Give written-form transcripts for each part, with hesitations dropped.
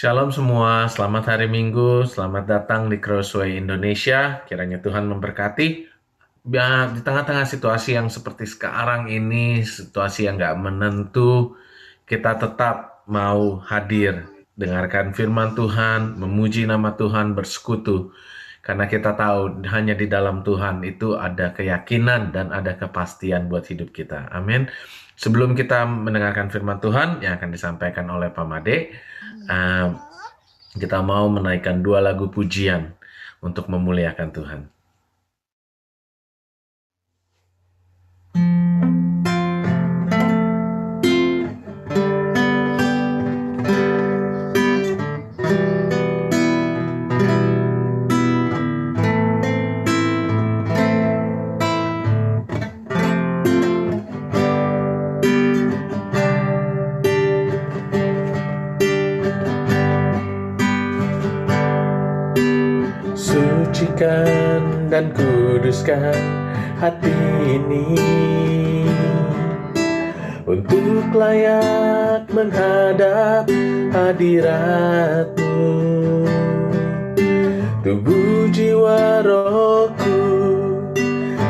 Shalom semua, selamat hari Minggu, selamat datang di Crossway Indonesia. Kiranya Tuhan memberkati. Ya, di tengah-tengah situasi yang seperti sekarang ini, situasi yang nggak menentu, kita tetap mau hadir, dengarkan firman Tuhan, memuji nama Tuhan, bersekutu. Karena kita tahu hanya di dalam Tuhan itu ada keyakinan dan ada kepastian buat hidup kita. Amin. Sebelum kita mendengarkan firman Tuhan yang akan disampaikan oleh Pak Made, eh, kita mau menaikkan dua lagu pujian untuk memuliakan Tuhan. Sucikan dan kuduskan hati ini untuk layak menghadap hadirat-Mu. Tubuh jiwa rohku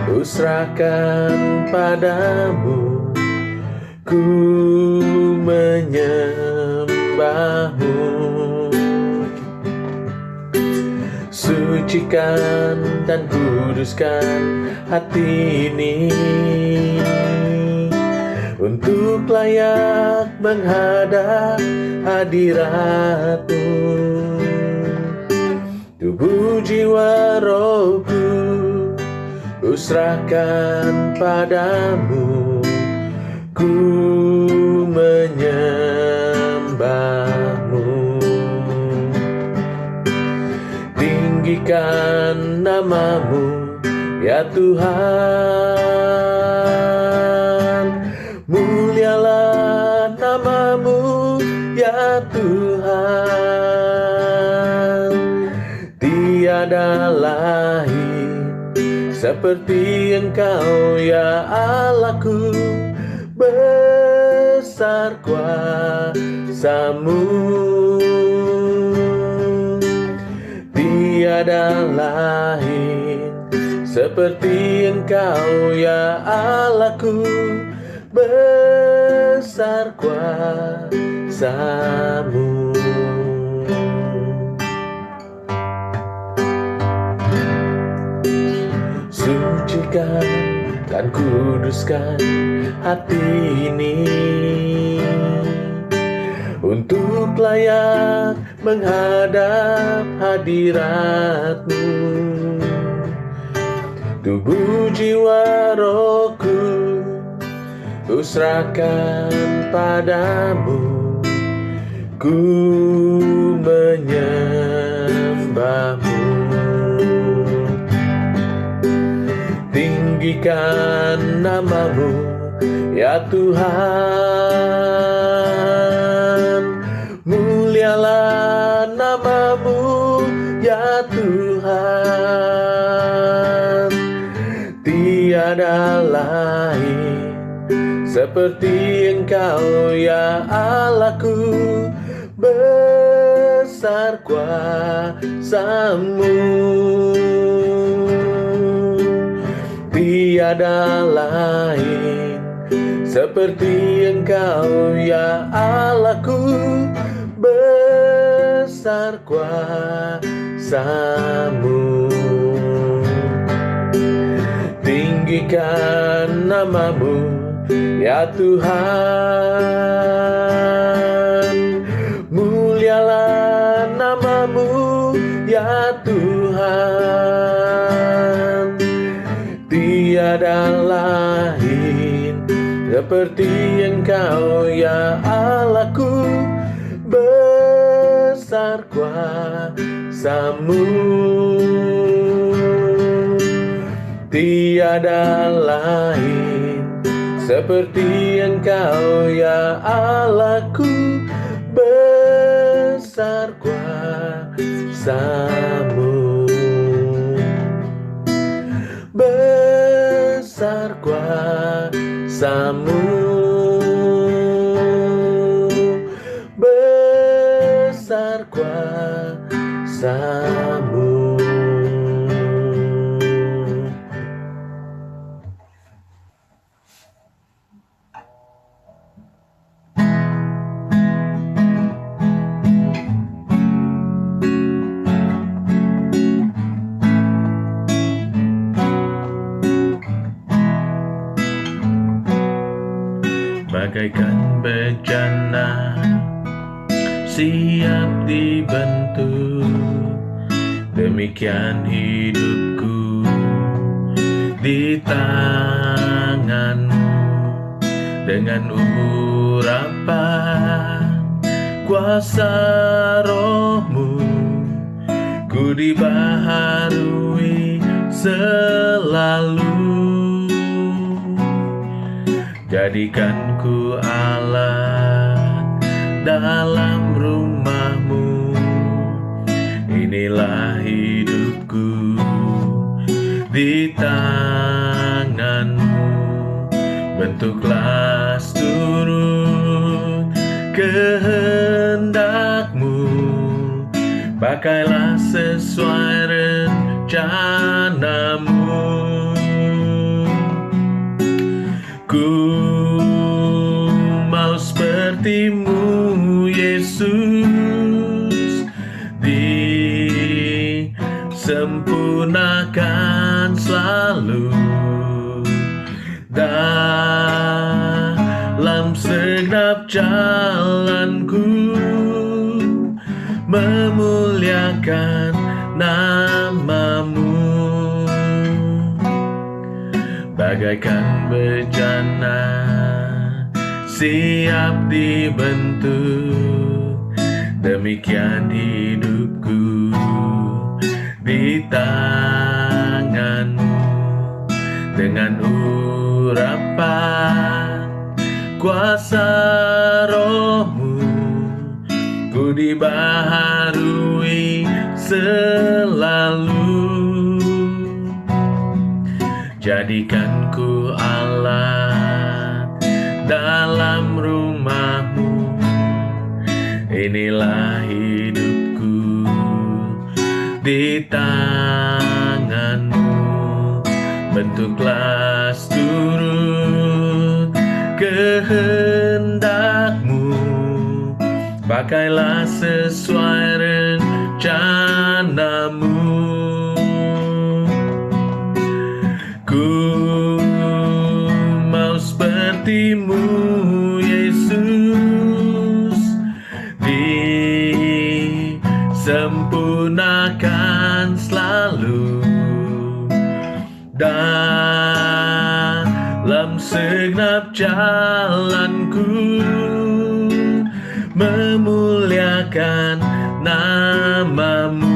kuserahkan padamu, ku menyembah-Mu. Sucikan dan kuduskan hati ini untuk layak menghadap hadirat-Mu. Tubuh jiwa rohku kuserahkan padamu, ku menyembah-Mu. Tinggikan nama-Mu, ya Tuhan. Mulialah nama-Mu, ya Tuhan. Tiada lain seperti Engkau, ya Allahku. Besar kuasa-Mu, tiada lain seperti Engkau, ya Allahku. Besar kuasa-Mu. Sucikan dan kuduskan hati ini untuk layak menghadap hadirat-Mu. Tubuh jiwa rohku kuserahkan padamu, ku menyembah-Mu. Tinggikan nama-Mu, ya Tuhan. Mulialah nama-Mu, ya Tuhan. Tiada lain seperti Engkau, ya Allahku. Besar kuasa-Mu, tiada lain seperti Engkau, ya Allahku. Besar kuasa-Mu. Tinggikan nama-Mu, ya Tuhan. Mulialah nama-Mu, ya Tuhan. Tiada lain seperti Engkau, ya Allahku. Besar kuasa-Mu, tiada lain seperti Engkau, ya Allahku. Besar kuasa-Mu. Besar kuasa-Mu. Besar kuasamu. Bagaikan bejana siap dibentuk, demikian hidupku di tanganmu. Dengan urapan kuasa rohmu, ku dibaharui selalu. Jadikan ku alat dalam rumahmu, inilah hidupku di tanganmu. Bentuklah seturut kehendakmu, pakailah sesuai rencanamu. Ku mau sepertimu, Yesus, disempurnakan selalu dalam segenap jalanku, memuliakan namamu. Bagaikan bejana siap dibentuk, demikian hidupku di tanganmu. Dengan urapan kuasa rohmu, ku dibaharui selalu. Jadikan ku alat dalam rumahmu, inilah hidupku di tanganmu. Bentuklah seturut kehendakmu, pakailah sesuai rencanamu. Ku mau sepertimu, Yesus, disempurnakan selalu dalam segenap jalanku, memuliakan namamu.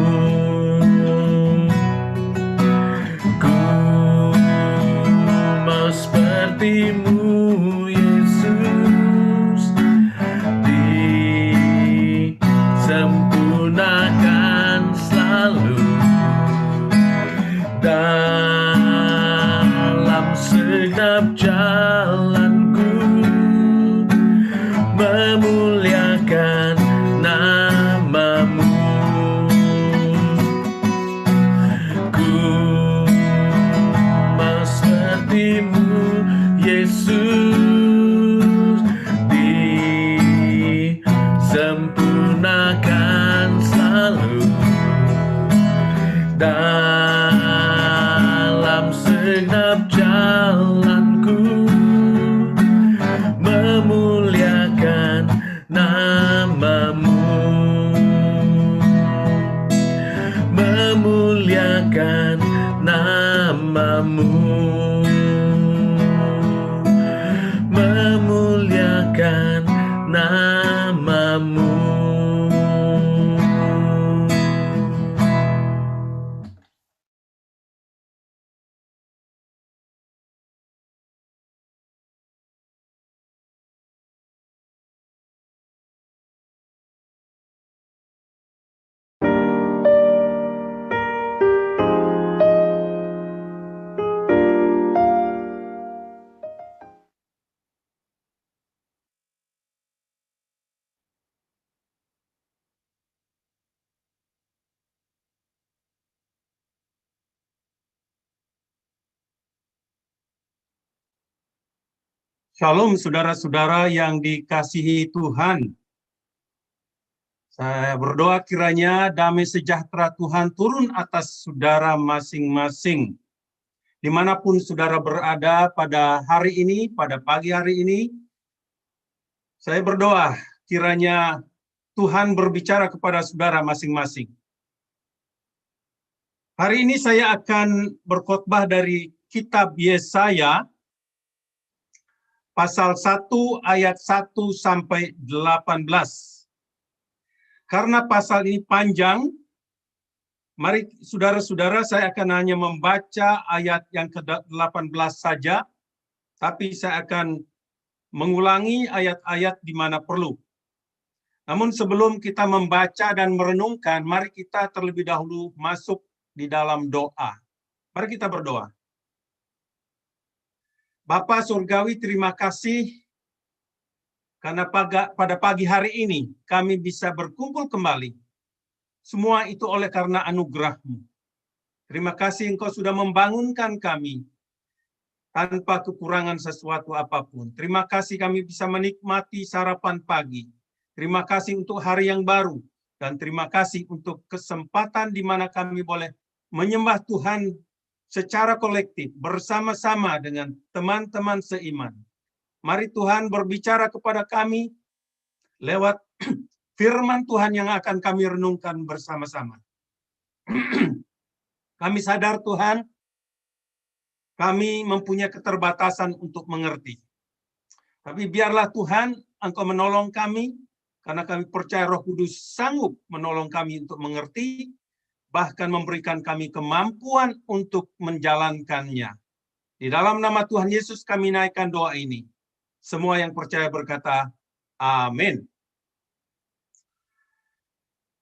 Sepertimu, Yesus, disempurnakan selalu dalam segenap jalanku, memuliakan namamu. Ku mau sepertimu, Yesus, Shalom saudara-saudara yang dikasihi Tuhan. Saya berdoa kiranya damai sejahtera Tuhan turun atas saudara masing-masing. Dimanapun saudara berada pada hari ini, pada pagi hari ini, saya berdoa kiranya Tuhan berbicara kepada saudara masing-masing. Hari ini saya akan berkhotbah dari kitab Yesaya, pasal 1 ayat 1 sampai 18. Karena pasal ini panjang, mari saudara-saudara saya akan hanya membaca ayat yang ke-18 saja, tapi saya akan mengulangi ayat-ayat di mana perlu. Namun sebelum kita membaca dan merenungkan, mari kita terlebih dahulu masuk di dalam doa. Mari kita berdoa. Bapa Surgawi, terima kasih karena pada pagi hari ini kami bisa berkumpul kembali. Semua itu oleh karena anugerah-Mu. Terima kasih Engkau sudah membangunkan kami tanpa kekurangan sesuatu apapun. Terima kasih kami bisa menikmati sarapan pagi. Terima kasih untuk hari yang baru. Dan terima kasih untuk kesempatan di mana kami boleh menyembah Tuhan secara kolektif bersama-sama dengan teman-teman seiman. Mari Tuhan berbicara kepada kami lewat firman Tuhan yang akan kami renungkan bersama-sama. Kami sadar Tuhan, kami mempunyai keterbatasan untuk mengerti. Tapi biarlah Tuhan, Engkau menolong kami, karena kami percaya Roh Kudus sanggup menolong kami untuk mengerti, bahkan memberikan kami kemampuan untuk menjalankannya. Di dalam nama Tuhan Yesus kami naikkan doa ini. Semua yang percaya berkata, amin.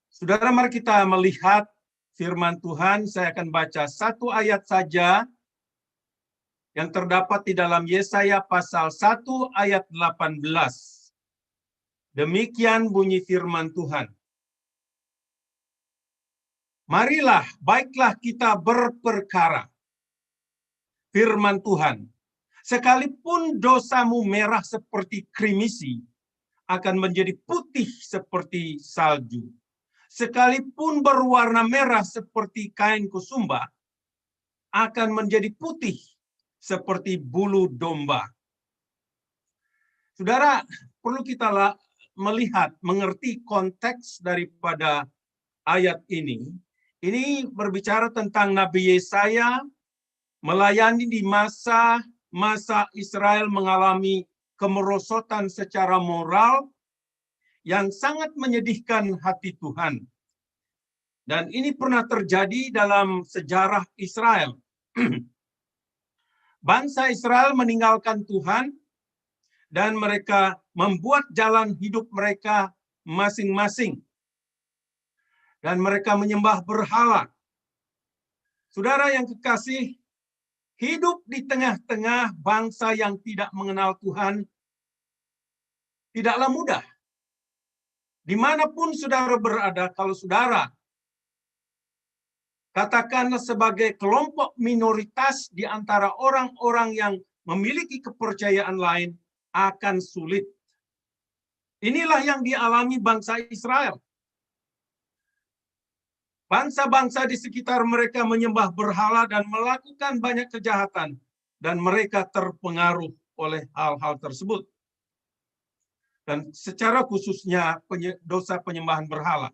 Saudara, mari kita melihat firman Tuhan. Saya akan baca satu ayat saja yang terdapat di dalam Yesaya pasal 1 ayat 18. Demikian bunyi firman Tuhan. Marilah, baiklah kita berperkara. Firman Tuhan, sekalipun dosamu merah seperti krimisi, akan menjadi putih seperti salju. Sekalipun berwarna merah seperti kain kusumba, akan menjadi putih seperti bulu domba. Saudara, perlu kita melihat, mengerti konteks daripada ayat ini. Ini berbicara tentang Nabi Yesaya melayani di masa Israel mengalami kemerosotan secara moral yang sangat menyedihkan hati Tuhan. Dan ini pernah terjadi dalam sejarah Israel. Bangsa Israel meninggalkan Tuhan dan mereka membuat jalan hidup mereka masing-masing. Dan mereka menyembah berhala. Saudara yang kekasih, hidup di tengah-tengah bangsa yang tidak mengenal Tuhan tidaklah mudah. Dimanapun saudara berada, kalau saudara katakanlah sebagai kelompok minoritas di antara orang-orang yang memiliki kepercayaan lain, akan sulit. Inilah yang dialami bangsa Israel. Bangsa-bangsa di sekitar mereka menyembah berhala dan melakukan banyak kejahatan, dan mereka terpengaruh oleh hal-hal tersebut. Dan secara khususnya dosa penyembahan berhala.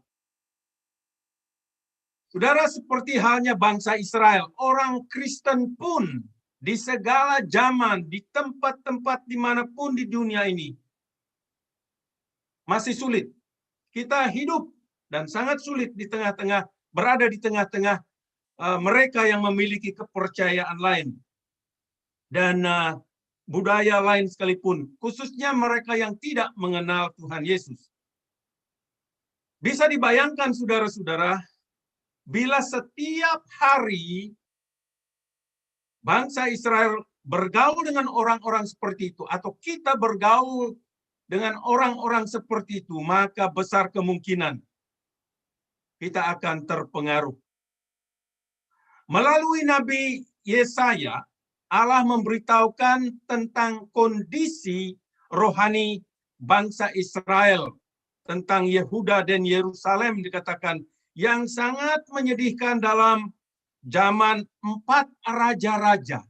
Saudara, seperti halnya bangsa Israel, orang Kristen pun di segala zaman, di tempat-tempat dimanapun di dunia ini, masih sulit. Kita hidup dan sangat sulit di tengah-tengah, berada di tengah-tengah mereka yang memiliki kepercayaan lain. Dan budaya lain sekalipun, khususnya mereka yang tidak mengenal Tuhan Yesus. Bisa dibayangkan saudara-saudara, bila setiap hari bangsa Israel bergaul dengan orang-orang seperti itu, atau kita bergaul dengan orang-orang seperti itu, maka besar kemungkinan kita akan terpengaruh. Melalui Nabi Yesaya, Allah memberitahukan tentang kondisi rohani bangsa Israel, tentang Yehuda dan Yerusalem dikatakan, yang sangat menyedihkan dalam zaman 4 raja-raja.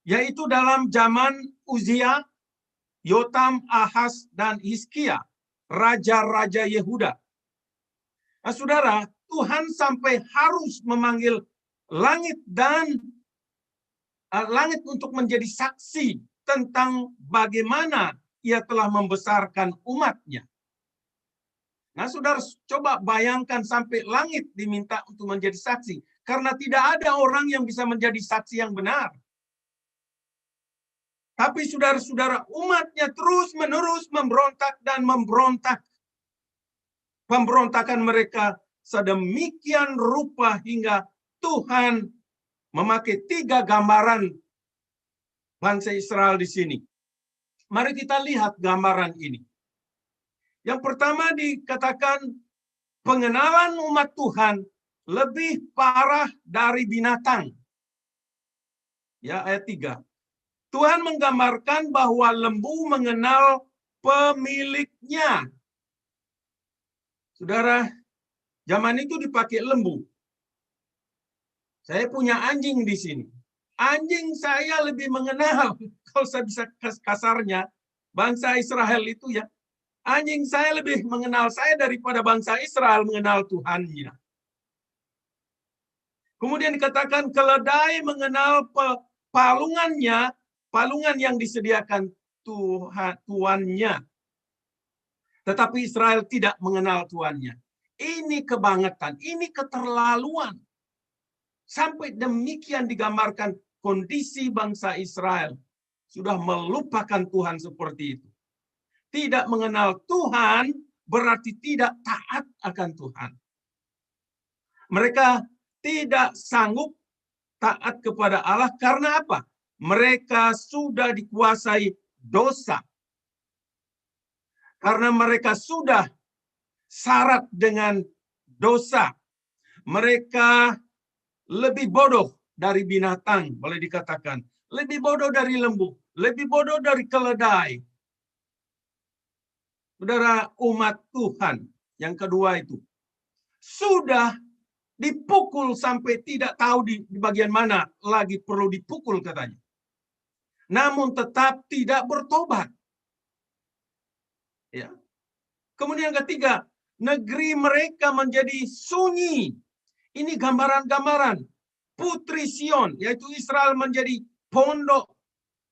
Yaitu dalam zaman Uzia, Yotam, Ahaz, dan Hizkia, raja-raja Yehuda. Nah, saudara, Tuhan sampai harus memanggil langit dan langit untuk menjadi saksi tentang bagaimana ia telah membesarkan umatnya. Nah, saudara, coba bayangkan sampai langit diminta untuk menjadi saksi. Karena tidak ada orang yang bisa menjadi saksi yang benar. Tapi saudara-saudara, umatnya terus-menerus memberontak dan memberontak. Pemberontakan mereka sedemikian rupa hingga Tuhan memakai 3 gambaran bangsa Israel di sini. Mari kita lihat gambaran ini. Yang pertama dikatakan pengenalan umat Tuhan lebih parah dari binatang. Ya, ayat 3. Tuhan menggambarkan bahwa lembu mengenal pemiliknya. Saudara, zaman itu dipakai lembu. Saya punya anjing di sini. Anjing saya lebih mengenal, kalau saya bisa kasarnya, bangsa Israel itu ya. Anjing saya lebih mengenal saya daripada bangsa Israel mengenal Tuhannya. Kemudian dikatakan keledai mengenal palungannya, palungan yang disediakan tuannya. Tetapi Israel tidak mengenal tuannya. Ini kebangetan, ini keterlaluan. Sampai demikian digambarkan kondisi bangsa Israel. Sudah melupakan Tuhan seperti itu. Tidak mengenal Tuhan berarti tidak taat akan Tuhan. Mereka tidak sanggup taat kepada Allah karena apa? Mereka sudah dikuasai dosa. Karena mereka sudah syarat dengan dosa. Mereka lebih bodoh dari binatang, boleh dikatakan. Lebih bodoh dari lembu. Lebih bodoh dari keledai. Saudara, umat Tuhan yang kedua itu sudah dipukul sampai tidak tahu di bagian mana lagi perlu dipukul katanya. Namun tetap tidak bertobat. Ya. Kemudian yang ketiga, negeri mereka menjadi sunyi. Ini gambaran-gambaran Putri Sion, yaitu Israel menjadi pondok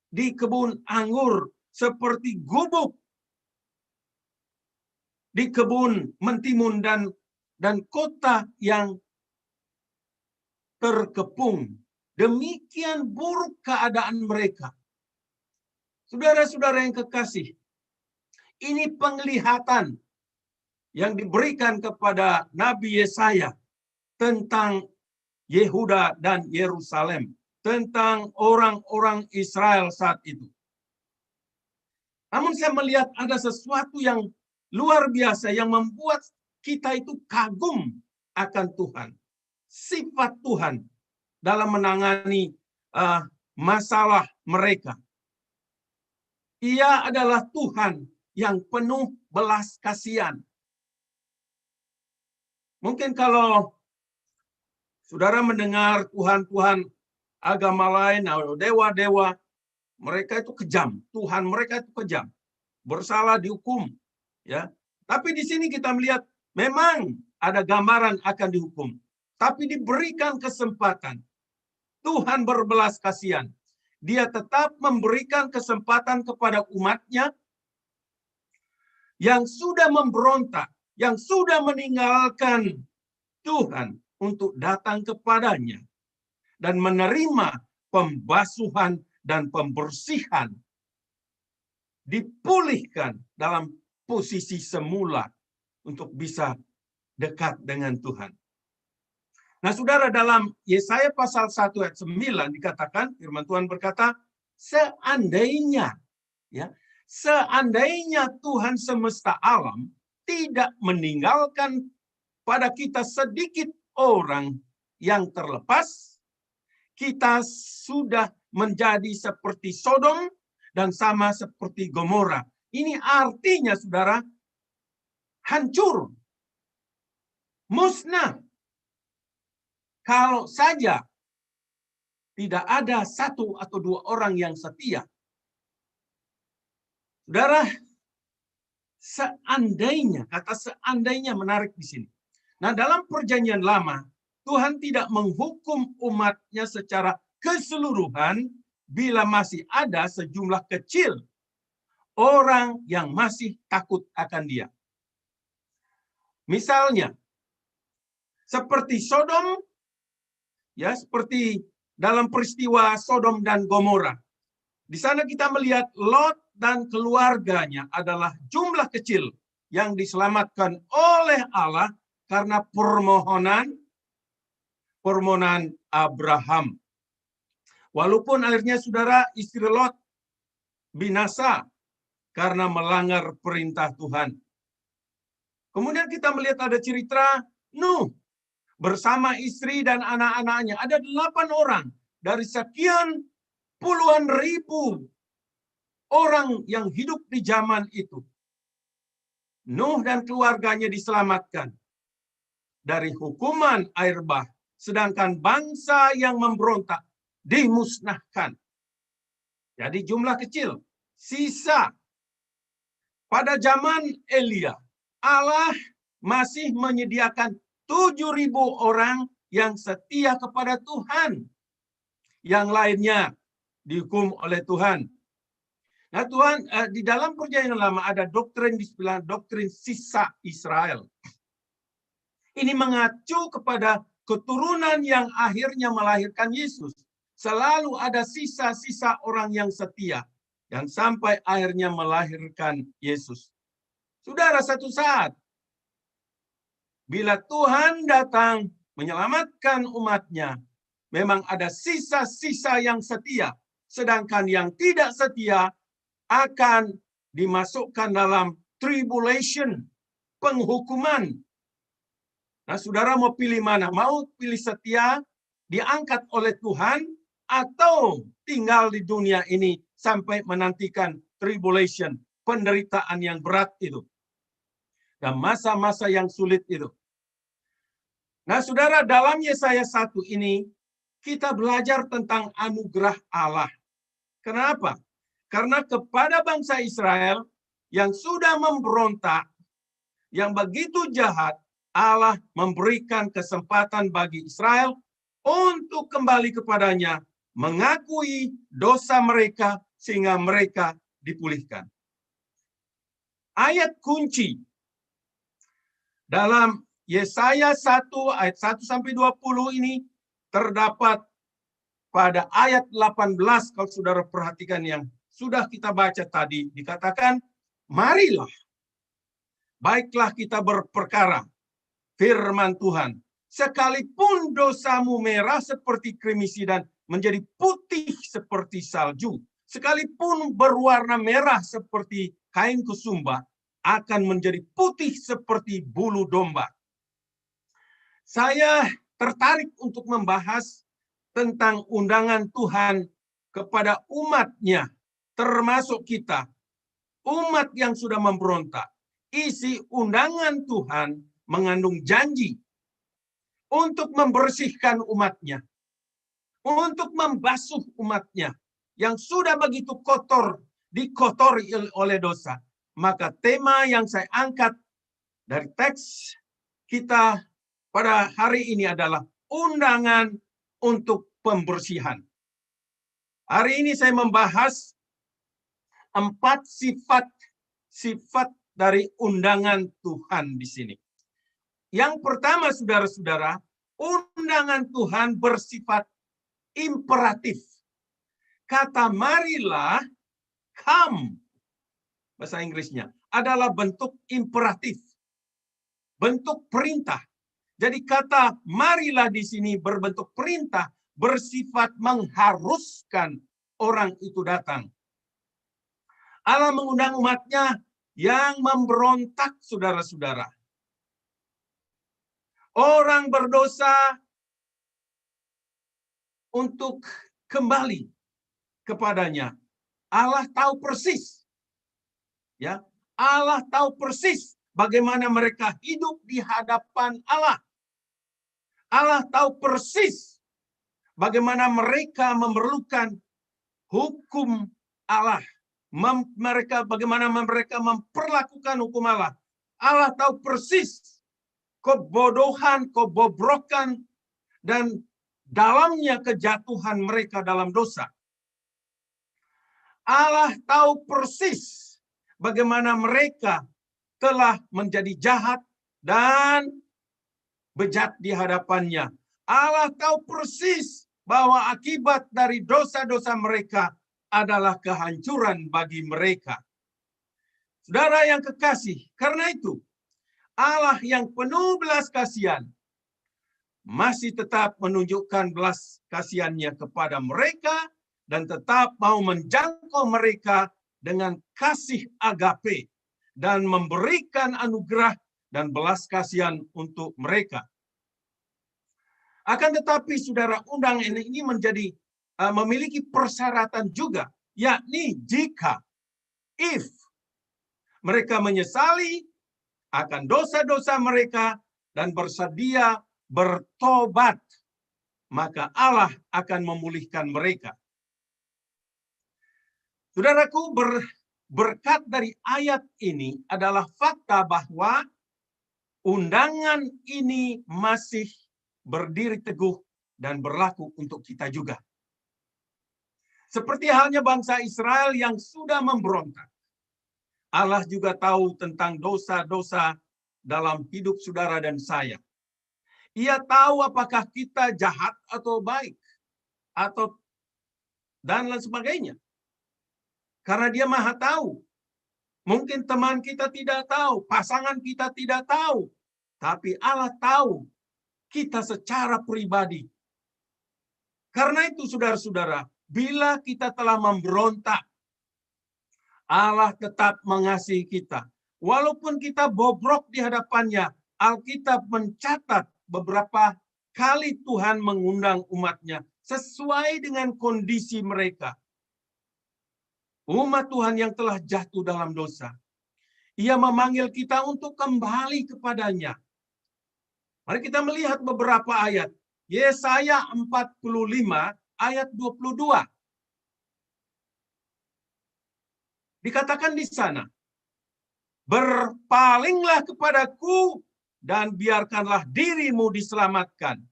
di kebun anggur seperti gubuk di kebun mentimun dan kota yang terkepung. Demikian buruk keadaan mereka. Saudara-saudara yang kekasih, ini penglihatan yang diberikan kepada Nabi Yesaya tentang Yehuda dan Yerusalem, tentang orang-orang Israel saat itu. Namun saya melihat ada sesuatu yang luar biasa yang membuat kita itu kagum akan Tuhan. Sifat Tuhan dalam menangani masalah mereka. Ia adalah Tuhan yang penuh belas kasihan. Mungkin kalau saudara mendengar Tuhan-Tuhan agama lain, dewa-dewa, mereka itu kejam. Tuhan mereka itu kejam. Bersalah dihukum. Ya. Tapi di sini kita melihat memang ada gambaran akan dihukum. Tapi diberikan kesempatan. Tuhan berbelas kasihan. Dia tetap memberikan kesempatan kepada umatnya yang sudah memberontak, yang sudah meninggalkan Tuhan untuk datang kepadanya dan menerima pembasuhan dan pembersihan, dipulihkan dalam posisi semula untuk bisa dekat dengan Tuhan. Nah, saudara, dalam Yesaya pasal 1 ayat 9 dikatakan, firman Tuhan berkata, seandainya Tuhan semesta alam tidak meninggalkan pada kita sedikit orang yang terlepas, kita sudah menjadi seperti Sodom dan sama seperti Gomora. Ini artinya, saudara, hancur, musnah. Kalau saja tidak ada satu atau dua orang yang setia. Saudara, seandainya, kata seandainya menarik di sini. Nah, dalam perjanjian lama, Tuhan tidak menghukum umatnya secara keseluruhan bila masih ada sejumlah kecil orang yang masih takut akan Dia. Misalnya, seperti Sodom, ya, seperti dalam peristiwa Sodom dan Gomora. Di sana kita melihat Lot dan keluarganya adalah jumlah kecil yang diselamatkan oleh Allah karena permohonan Abraham. Walaupun akhirnya, saudara, istri Lot binasa karena melanggar perintah Tuhan. Kemudian kita melihat ada cerita Nuh bersama istri dan anak-anaknya. Ada 8 orang dari sekian puluhan ribu orang yang hidup di zaman itu. Nuh dan keluarganya diselamatkan dari hukuman air bah, sedangkan bangsa yang memberontak dimusnahkan. Jadi jumlah kecil, sisa. Pada zaman Elia, Allah masih menyediakan 7.000 orang yang setia kepada Tuhan. Yang lainnya dihukum oleh Tuhan. Nah, Tuhan, di dalam perjanjian lama ada doktrin disebut doktrin sisa Israel. Ini mengacu kepada keturunan yang akhirnya melahirkan Yesus. Selalu ada sisa-sisa orang yang setia. Dan sampai akhirnya melahirkan Yesus. Saudara, satu saat, bila Tuhan datang menyelamatkan umatnya, memang ada sisa-sisa yang setia. Sedangkan yang tidak setia akan dimasukkan dalam tribulation, penghukuman. Nah, saudara mau pilih mana? Mau pilih setia, diangkat oleh Tuhan, atau tinggal di dunia ini sampai menantikan tribulation, penderitaan yang berat itu. Dan masa-masa yang sulit itu. Nah, saudara, dalam Yesaya 1 ini, kita belajar tentang anugerah Allah. Kenapa? Karena kepada bangsa Israel yang sudah memberontak, yang begitu jahat, Allah memberikan kesempatan bagi Israel untuk kembali kepadanya, mengakui dosa mereka sehingga mereka dipulihkan. Ayat kunci dalam Yesaya 1 ayat 1 sampai 20 ini terdapat pada ayat 18, kalau saudara perhatikan yang sudah kita baca tadi, dikatakan, marilah, baiklah kita berperkara, firman Tuhan, sekalipun dosamu merah seperti kremisi dan menjadi putih seperti salju, sekalipun berwarna merah seperti kain kusumba, akan menjadi putih seperti bulu domba. Saya tertarik untuk membahas tentang undangan Tuhan kepada umatnya, termasuk kita, umat yang sudah memberontak. Isi undangan Tuhan mengandung janji untuk membersihkan umatnya, untuk membasuh umatnya yang sudah begitu kotor, dikotori oleh dosa. Maka tema yang saya angkat dari teks kita pada hari ini adalah undangan untuk pembersihan. Hari ini saya membahas 4 sifat dari undangan Tuhan di sini. Yang pertama, saudara-saudara, undangan Tuhan bersifat imperatif. Kata marilah, come, bahasa Inggrisnya, adalah bentuk imperatif, bentuk perintah. Jadi kata marilah di sini berbentuk perintah, bersifat mengharuskan orang itu datang. Allah mengundang umatnya yang memberontak, saudara-saudara. Orang berdosa untuk kembali kepadanya. Allah tahu persis, ya, Allah tahu persis bagaimana mereka hidup di hadapan Allah. Allah tahu persis bagaimana mereka memerlukan hukum Allah. Bagaimana mereka memperlakukan hukum Allah. Allah tahu persis kebodohan, kebobrokan, dan dalamnya kejatuhan mereka dalam dosa. Allah tahu persis bagaimana mereka telah menjadi jahat dan bejat di hadapannya. Allah tahu persis bahwa akibat dari dosa-dosa mereka adalah kehancuran bagi mereka. Saudara yang kekasih, karena itu Allah yang penuh belas kasihan masih tetap menunjukkan belas kasihannya kepada mereka dan tetap mau menjangkau mereka dengan kasih agape dan memberikan anugerah dan belas kasihan untuk mereka. Akan tetapi saudara, undangan ini memiliki persyaratan juga, yakni jika mereka menyesali akan dosa-dosa mereka dan bersedia bertobat, maka Allah akan memulihkan mereka. Saudaraku, berkat dari ayat ini adalah fakta bahwa undangan ini masih berdiri teguh dan berlaku untuk kita juga. Seperti halnya bangsa Israel yang sudah memberontak. Allah juga tahu tentang dosa-dosa dalam hidup saudara dan saya. Ia tahu apakah kita jahat atau baik, dan lain sebagainya. Karena dia maha tahu. Mungkin teman kita tidak tahu, pasangan kita tidak tahu. Tapi Allah tahu kita secara pribadi. Karena itu saudara-saudara, bila kita telah memberontak, Allah tetap mengasihi kita. Walaupun kita bobrok di hadapannya, Alkitab mencatat beberapa kali Tuhan mengundang umatnya sesuai dengan kondisi mereka. Umat Tuhan yang telah jatuh dalam dosa. Ia memanggil kita untuk kembali kepadanya. Mari kita melihat beberapa ayat. Yesaya 45 ayat 22. Dikatakan di sana, berpalinglah kepadaku dan biarkanlah dirimu diselamatkan.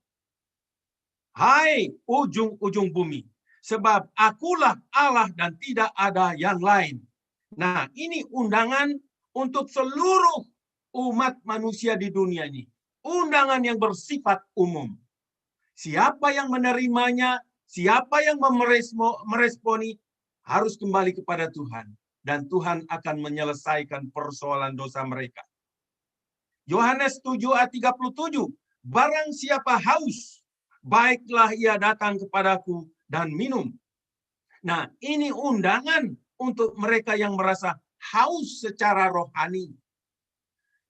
Hai ujung-ujung bumi, sebab akulah Allah dan tidak ada yang lain. Nah, ini undangan untuk seluruh umat manusia di dunia ini. Undangan yang bersifat umum. Siapa yang menerimanya, siapa yang meresponi, harus kembali kepada Tuhan. Dan Tuhan akan menyelesaikan persoalan dosa mereka. Yohanes 7 ayat 37, barang siapa haus, baiklah ia datang kepadaku dan minum. Nah, ini undangan untuk mereka yang merasa haus secara rohani.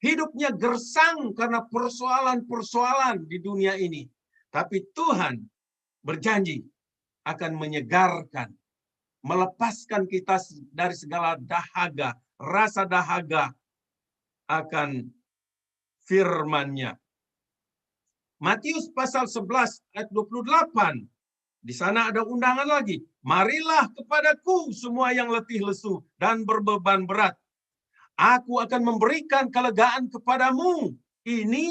Hidupnya gersang karena persoalan-persoalan di dunia ini. Tapi Tuhan berjanji akan menyegarkan, melepaskan kita dari segala dahaga, rasa dahaga akan firman-Nya. Matius pasal 11 ayat 28. Di sana ada undangan lagi. Marilah kepadaku semua yang letih lesu dan berbeban berat. Aku akan memberikan kelegaan kepadamu. Ini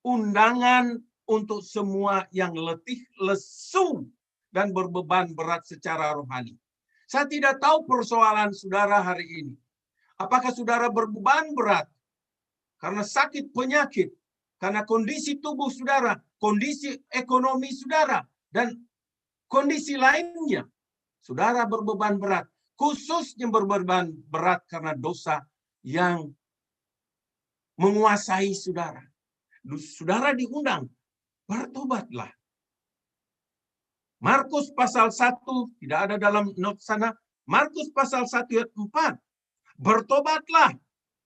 undangan untuk semua yang letih lesu dan berbeban berat secara rohani. Saya tidak tahu persoalan saudara hari ini. Apakah saudara berbeban berat karena sakit penyakit, karena kondisi tubuh saudara, kondisi ekonomi saudara, dan kondisi lainnya. Saudara berbeban berat, khususnya berbeban berat karena dosa yang menguasai saudara. Saudara diundang, bertobatlah. Markus pasal 1, tidak ada dalam not sana. Markus pasal 1 ayat 4. Bertobatlah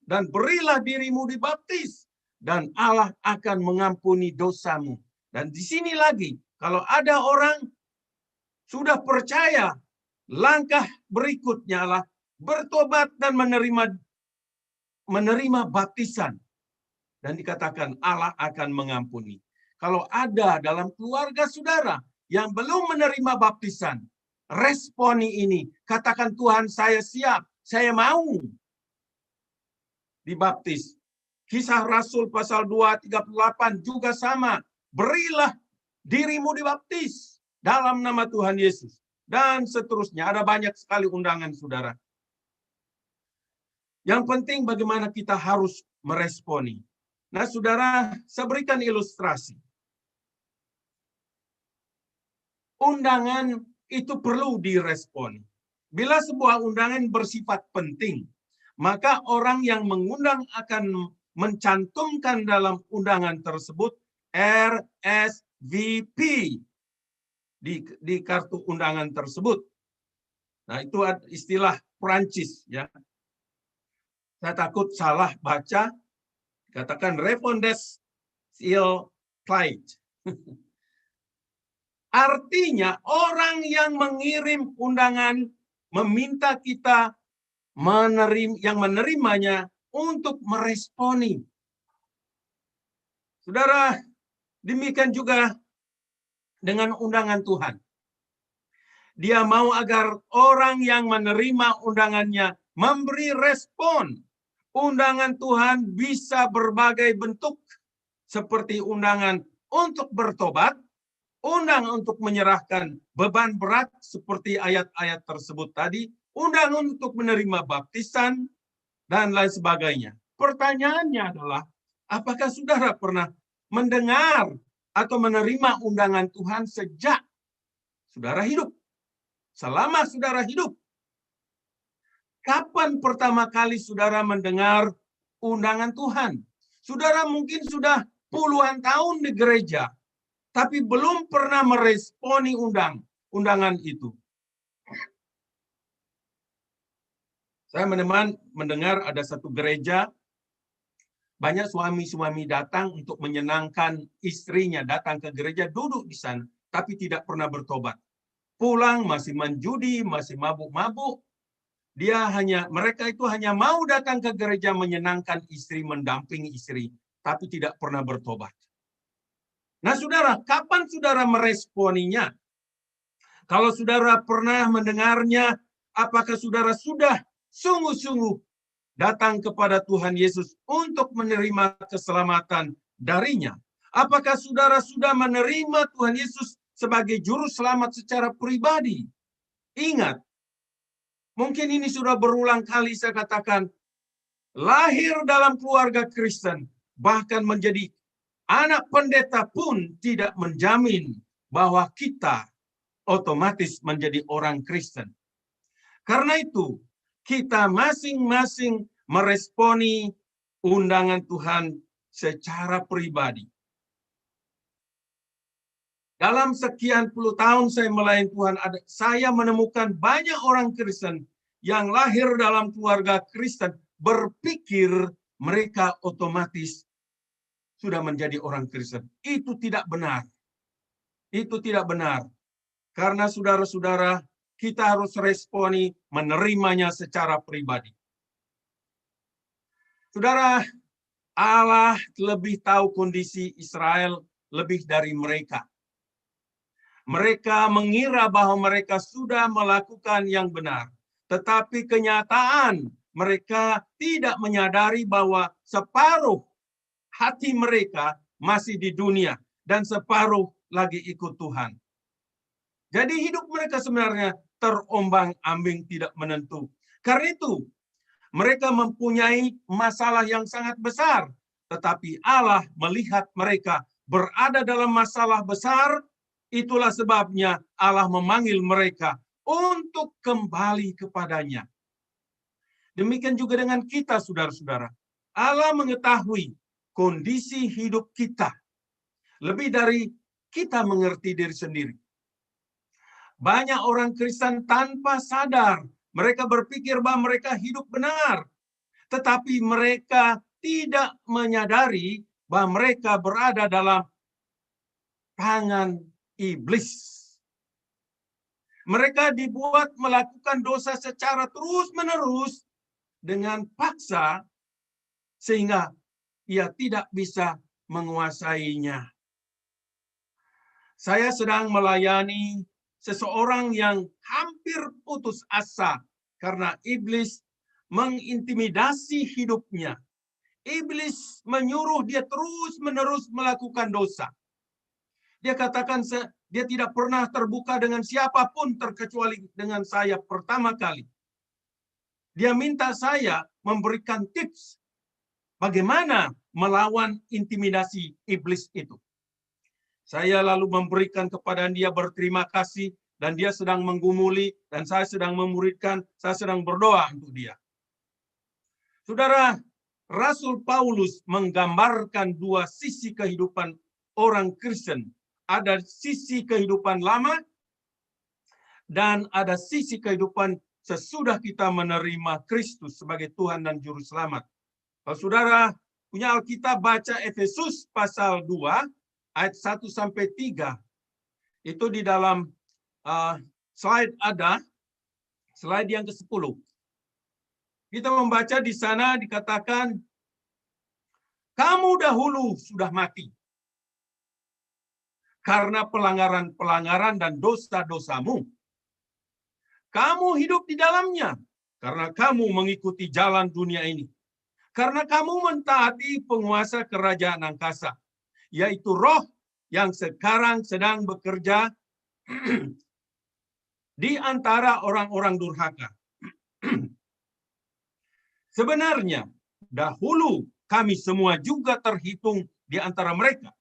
dan berilah dirimu dibaptis. Dan Allah akan mengampuni dosamu. Dan di sini lagi, kalau ada orang sudah percaya, langkah berikutnya adalah bertobat dan menerima baptisan. Dan dikatakan Allah akan mengampuni. Kalau ada dalam keluarga saudara yang belum menerima baptisan, responi ini, katakan Tuhan saya siap, saya mau dibaptis. Kisah Rasul pasal 2:38 juga sama. Berilah dirimu dibaptis dalam nama Tuhan Yesus. Dan seterusnya, ada banyak sekali undangan saudara. Yang penting bagaimana kita harus meresponi. Nah saudara, saya berikan ilustrasi. Undangan itu perlu diresponi. Bila sebuah undangan bersifat penting, maka orang yang mengundang akan mencantumkan dalam undangan tersebut RSVP di kartu undangan tersebut. Nah, itu istilah Prancis ya. Saya takut salah baca, katakan réponses il plaid. Artinya orang yang mengirim undangan meminta kita yang menerimanya untuk meresponi. Saudara, demikian juga dengan undangan Tuhan. Dia mau agar orang yang menerima undangannya memberi respon. Undangan Tuhan bisa berbagai bentuk, seperti undangan untuk bertobat, undangan untuk menyerahkan beban berat seperti ayat-ayat tersebut tadi, undangan untuk menerima baptisan, dan lain sebagainya. Pertanyaannya adalah, apakah saudara pernah mendengar atau menerima undangan Tuhan sejak saudara hidup? Selama saudara hidup. Kapan pertama kali saudara mendengar undangan Tuhan? Saudara mungkin sudah puluhan tahun di gereja, tapi belum pernah meresponi undangan itu. Saya mendengar ada satu gereja, banyak suami-suami datang untuk menyenangkan istrinya, datang ke gereja, duduk di sana, tapi tidak pernah bertobat. Pulang masih menjudi, masih mabuk-mabuk. Mereka itu hanya mau datang ke gereja menyenangkan istri, mendampingi istri, tapi tidak pernah bertobat. Nah, saudara, kapan saudara meresponinya? Kalau saudara pernah mendengarnya, apakah saudara sudah sungguh-sungguh datang kepada Tuhan Yesus untuk menerima keselamatan darinya? Apakah saudara sudah menerima Tuhan Yesus sebagai juru selamat secara pribadi? Ingat, mungkin ini sudah berulang kali saya katakan, lahir dalam keluarga Kristen, bahkan menjadi anak pendeta pun tidak menjamin bahwa kita otomatis menjadi orang Kristen. Karena itu, kita masing-masing meresponi undangan Tuhan secara pribadi. Dalam sekian puluh tahun saya melayani Tuhan, saya menemukan banyak orang Kristen yang lahir dalam keluarga Kristen berpikir mereka otomatis sudah menjadi orang Kristen. Itu tidak benar. Itu tidak benar. Karena saudara-saudara, kita harus responi menerimanya secara pribadi. Saudara, Allah lebih tahu kondisi Israel lebih dari mereka. Mereka mengira bahwa mereka sudah melakukan yang benar. Tetapi kenyataan mereka tidak menyadari bahwa separuh hati mereka masih di dunia dan separuh lagi ikut Tuhan. Jadi hidup mereka sebenarnya terombang-ambing, tidak menentu. Karena itu, mereka mempunyai masalah yang sangat besar. Tetapi Allah melihat mereka berada dalam masalah besar. Itulah sebabnya Allah memanggil mereka untuk kembali kepadanya. Demikian juga dengan kita, saudara-saudara. Allah mengetahui kondisi hidup kita lebih dari kita mengerti diri sendiri. Banyak orang Kristen tanpa sadar, mereka berpikir bahwa mereka hidup benar, tetapi mereka tidak menyadari bahwa mereka berada dalam tangan iblis. Mereka dibuat melakukan dosa secara terus-menerus dengan paksa, sehingga ia tidak bisa menguasainya. Saya sedang melayani seseorang yang hampir putus asa karena iblis mengintimidasi hidupnya. Iblis menyuruh dia terus-menerus melakukan dosa. Dia katakan dia tidak pernah terbuka dengan siapapun terkecuali dengan saya pertama kali. Dia minta saya memberikan tips bagaimana melawan intimidasi iblis itu. Saya lalu memberikan kepada dia berterima kasih, dan dia sedang menggumuli, dan saya sedang memuridkan, saya sedang berdoa untuk dia. Saudara, Rasul Paulus menggambarkan dua sisi kehidupan orang Kristen. Ada sisi kehidupan lama dan ada sisi kehidupan sesudah kita menerima Kristus sebagai Tuhan dan Juru Selamat. Kalau saudara punya Alkitab, baca Efesus pasal 2 ayat 1-3. Itu di dalam slide ada, slide yang ke-10. Kita membaca di sana dikatakan, kamu dahulu sudah mati karena pelanggaran-pelanggaran dan dosa-dosamu. Kamu hidup di dalamnya karena kamu mengikuti jalan dunia ini. Karena kamu mentaati penguasa kerajaan angkasa, yaitu roh yang sekarang sedang bekerja di antara orang-orang durhaka. Sebenarnya, dahulu kami semua juga terhitung di antara mereka.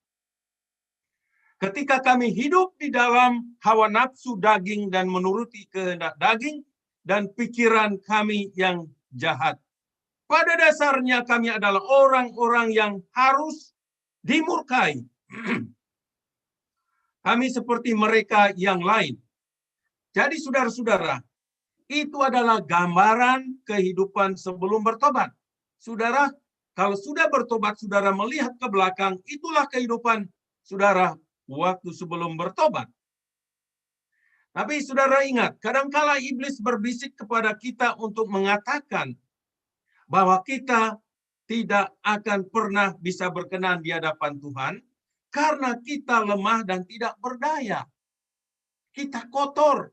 Ketika kami hidup di dalam hawa nafsu daging dan menuruti kehendak daging dan pikiran kami yang jahat. Pada dasarnya kami adalah orang-orang yang harus dimurkai. Kami seperti mereka yang lain. Jadi saudara-saudara, itu adalah gambaran kehidupan sebelum bertobat. Saudara, kalau sudah bertobat, saudara melihat ke belakang, itulah kehidupan saudara waktu sebelum bertobat. Tapi saudara ingat, kadangkala iblis berbisik kepada kita untuk mengatakan bahwa kita tidak akan pernah bisa berkenan di hadapan Tuhan karena kita lemah dan tidak berdaya. Kita kotor.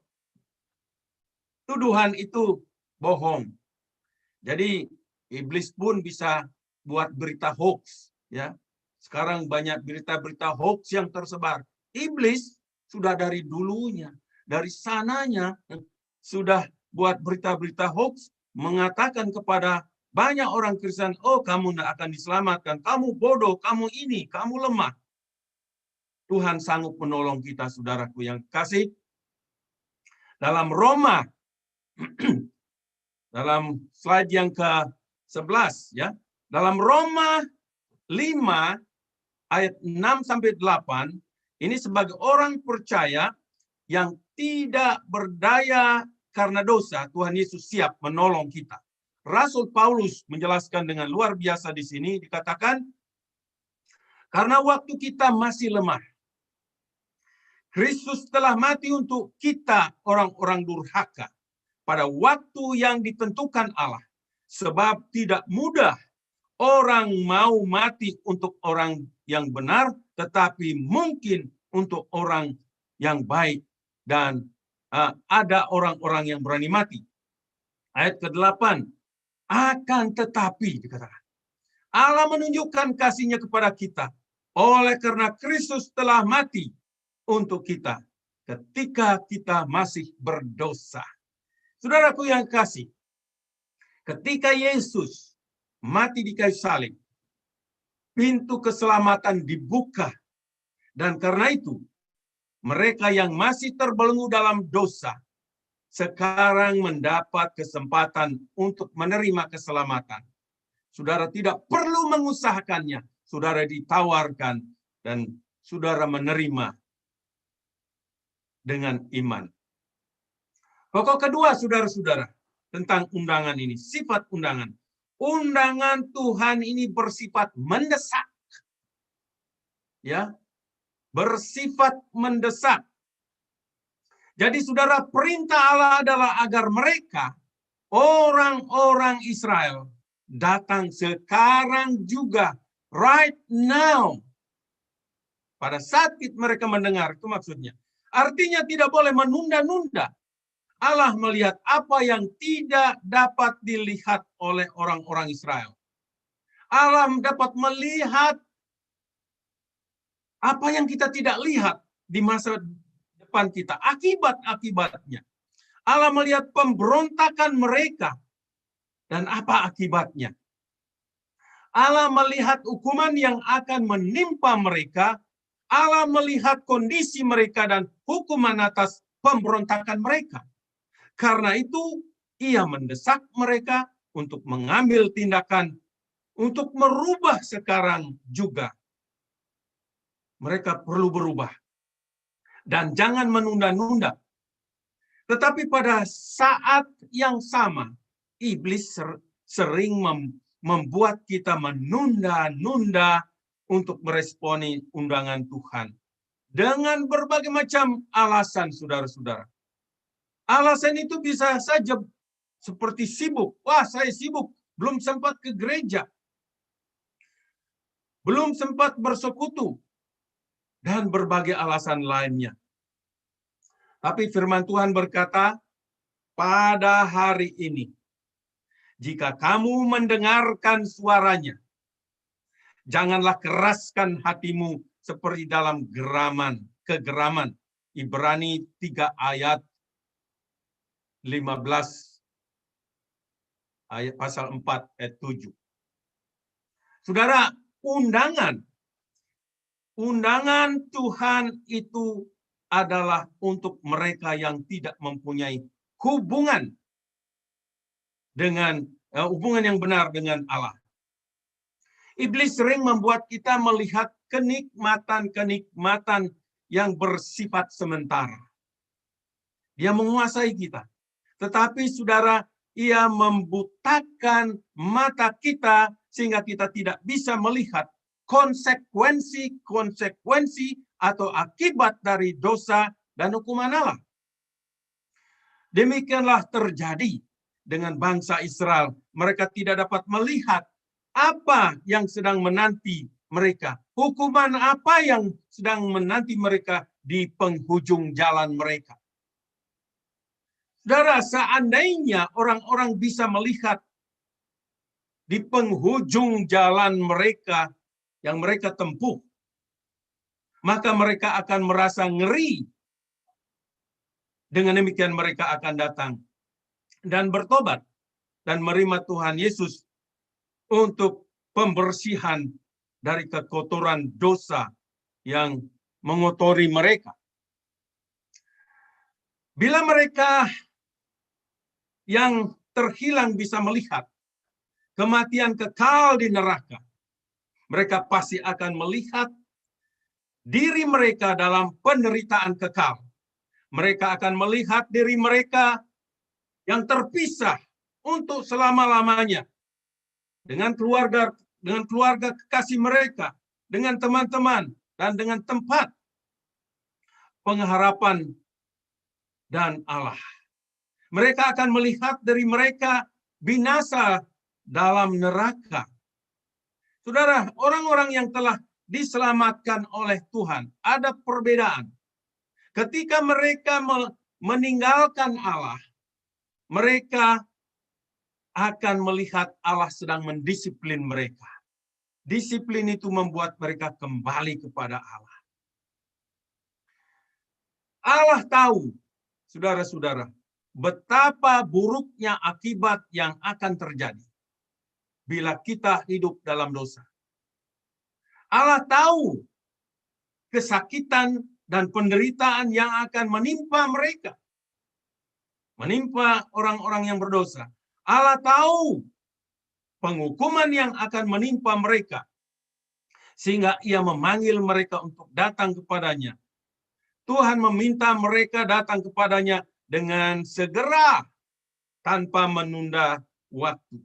Tuduhan itu bohong. Jadi iblis pun bisa buat berita hoax, ya. Sekarang banyak berita-berita hoax yang tersebar. Iblis sudah dari dulunya, dari sananya sudah buat berita-berita hoax, mengatakan kepada banyak orang Kristen, oh kamu tidak akan diselamatkan, kamu bodoh, kamu ini, kamu lemah. Tuhan sanggup menolong kita, saudaraku yang kasih. Dalam Roma, dalam slide yang ke-11, ya, dalam Roma 5 ayat 6-8, ini sebagai orang percaya yang tidak berdaya karena dosa, Tuhan Yesus siap menolong kita. Rasul Paulus menjelaskan dengan luar biasa di sini, dikatakan, karena waktu kita masih lemah, Kristus telah mati untuk kita orang-orang durhaka pada waktu yang ditentukan Allah. Sebab tidak mudah orang mau mati untuk orang yang benar, tetapi mungkin untuk orang yang baik. Dan ada orang-orang yang berani mati. Ayat ke-8, akan tetapi, dikatakan, Allah menunjukkan kasih-Nya kepada kita, oleh karena Kristus telah mati untuk kita, ketika kita masih berdosa. Saudaraku yang kasih, ketika Yesus mati di kayu salib, pintu keselamatan dibuka. Dan karena itu, mereka yang masih terbelenggu dalam dosa, sekarang mendapat kesempatan untuk menerima keselamatan. Saudara tidak perlu mengusahakannya. Saudara ditawarkan dan saudara menerima dengan iman. Pokok kedua, saudara-saudara, tentang undangan ini, sifat undangan. Undangan Tuhan ini bersifat mendesak. Ya, bersifat mendesak. Jadi saudara, perintah Allah adalah agar mereka, orang-orang Israel, datang sekarang juga, right now. Pada saat mereka mendengar, itu maksudnya. Artinya tidak boleh menunda-nunda. Allah melihat apa yang tidak dapat dilihat oleh orang-orang Israel. Allah dapat melihat apa yang kita tidak lihat di masa depan kita. Akibat-akibatnya. Allah melihat pemberontakan mereka. Dan apa akibatnya? Allah melihat hukuman yang akan menimpa mereka. Allah melihat kondisi mereka dan hukuman atas pemberontakan mereka. Karena itu, ia mendesak mereka untuk mengambil tindakan untuk merubah sekarang juga. Mereka perlu berubah. Dan jangan menunda-nunda. Tetapi pada saat yang sama, iblis sering membuat kita menunda-nunda untuk meresponi undangan Tuhan. Dengan berbagai macam alasan, saudara-saudara. Alasan itu bisa saja seperti sibuk. Wah, saya sibuk, belum sempat ke gereja. Belum sempat bersekutu. Dan berbagai alasan lainnya. Tapi firman Tuhan berkata, pada hari ini, jika kamu mendengarkan suaranya, janganlah keraskan hatimu seperti dalam kegeraman. Ibrani 3 ayat 15, ayat pasal 4 ayat 7. Saudara, undangan Tuhan itu adalah untuk mereka yang tidak mempunyai hubungan yang benar dengan Allah. Iblis sering membuat kita melihat kenikmatan yang bersifat sementara. Dia menguasai kita. Tetapi saudara, ia membutakan mata kita sehingga kita tidak bisa melihat konsekuensi atau akibat dari dosa dan hukuman Allah. Demikianlah terjadi dengan bangsa Israel. Mereka tidak dapat melihat apa yang sedang menanti mereka. Hukuman apa yang sedang menanti mereka di penghujung jalan mereka. Saudara, seandainya orang-orang bisa melihat di penghujung jalan mereka yang mereka tempuh, maka mereka akan merasa ngeri. Dengan demikian mereka akan datang dan bertobat dan menerima Tuhan Yesus untuk pembersihan dari kekotoran dosa yang mengotori mereka. Bila mereka yang terhilang bisa melihat kematian kekal di neraka, mereka pasti akan melihat diri mereka dalam penderitaan kekal. Mereka akan melihat diri mereka yang terpisah untuk selama-lamanya dengan keluarga kekasih mereka, dengan teman-teman, dan dengan tempat pengharapan dan Allah. Mereka akan melihat dari mereka binasa dalam neraka. Saudara, orang-orang yang telah diselamatkan oleh Tuhan, ada perbedaan. Ketika mereka meninggalkan Allah, mereka akan melihat Allah sedang mendisiplin mereka. Disiplin itu membuat mereka kembali kepada Allah. Allah tahu, saudara-saudara, betapa buruknya akibat yang akan terjadi bila kita hidup dalam dosa. Allah tahu kesakitan dan penderitaan yang akan menimpa mereka. Menimpa orang-orang yang berdosa. Allah tahu penghukuman yang akan menimpa mereka. Sehingga ia memanggil mereka untuk datang kepadanya. Tuhan meminta mereka datang kepadanya dengan segera tanpa menunda waktu.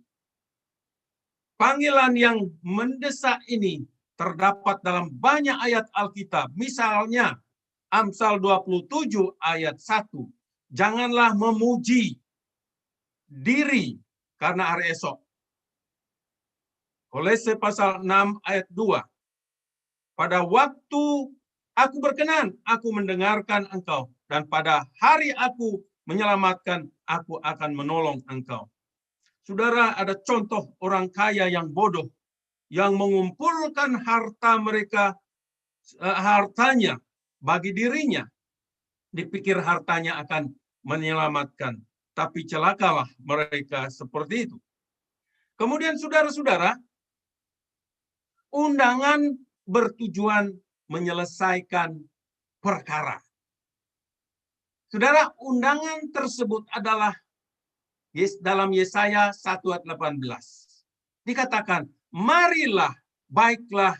Panggilan yang mendesak ini terdapat dalam banyak ayat Alkitab. Misalnya Amsal 27 ayat 1. Janganlah memuji diri karena hari esok. Kolose pasal 6 ayat 2. Pada waktu aku berkenan, aku mendengarkan engkau. Dan pada hari aku menyelamatkan, aku akan menolong engkau. Saudara, ada contoh orang kaya yang bodoh, yang mengumpulkan hartanya bagi dirinya. Dipikir hartanya akan menyelamatkan. Tapi celakalah mereka seperti itu. Kemudian saudara-saudara, undangan bertujuan menyelesaikan perkara. Saudara, undangan tersebut adalah dalam Yesaya 1 ayat 18. Dikatakan, marilah, baiklah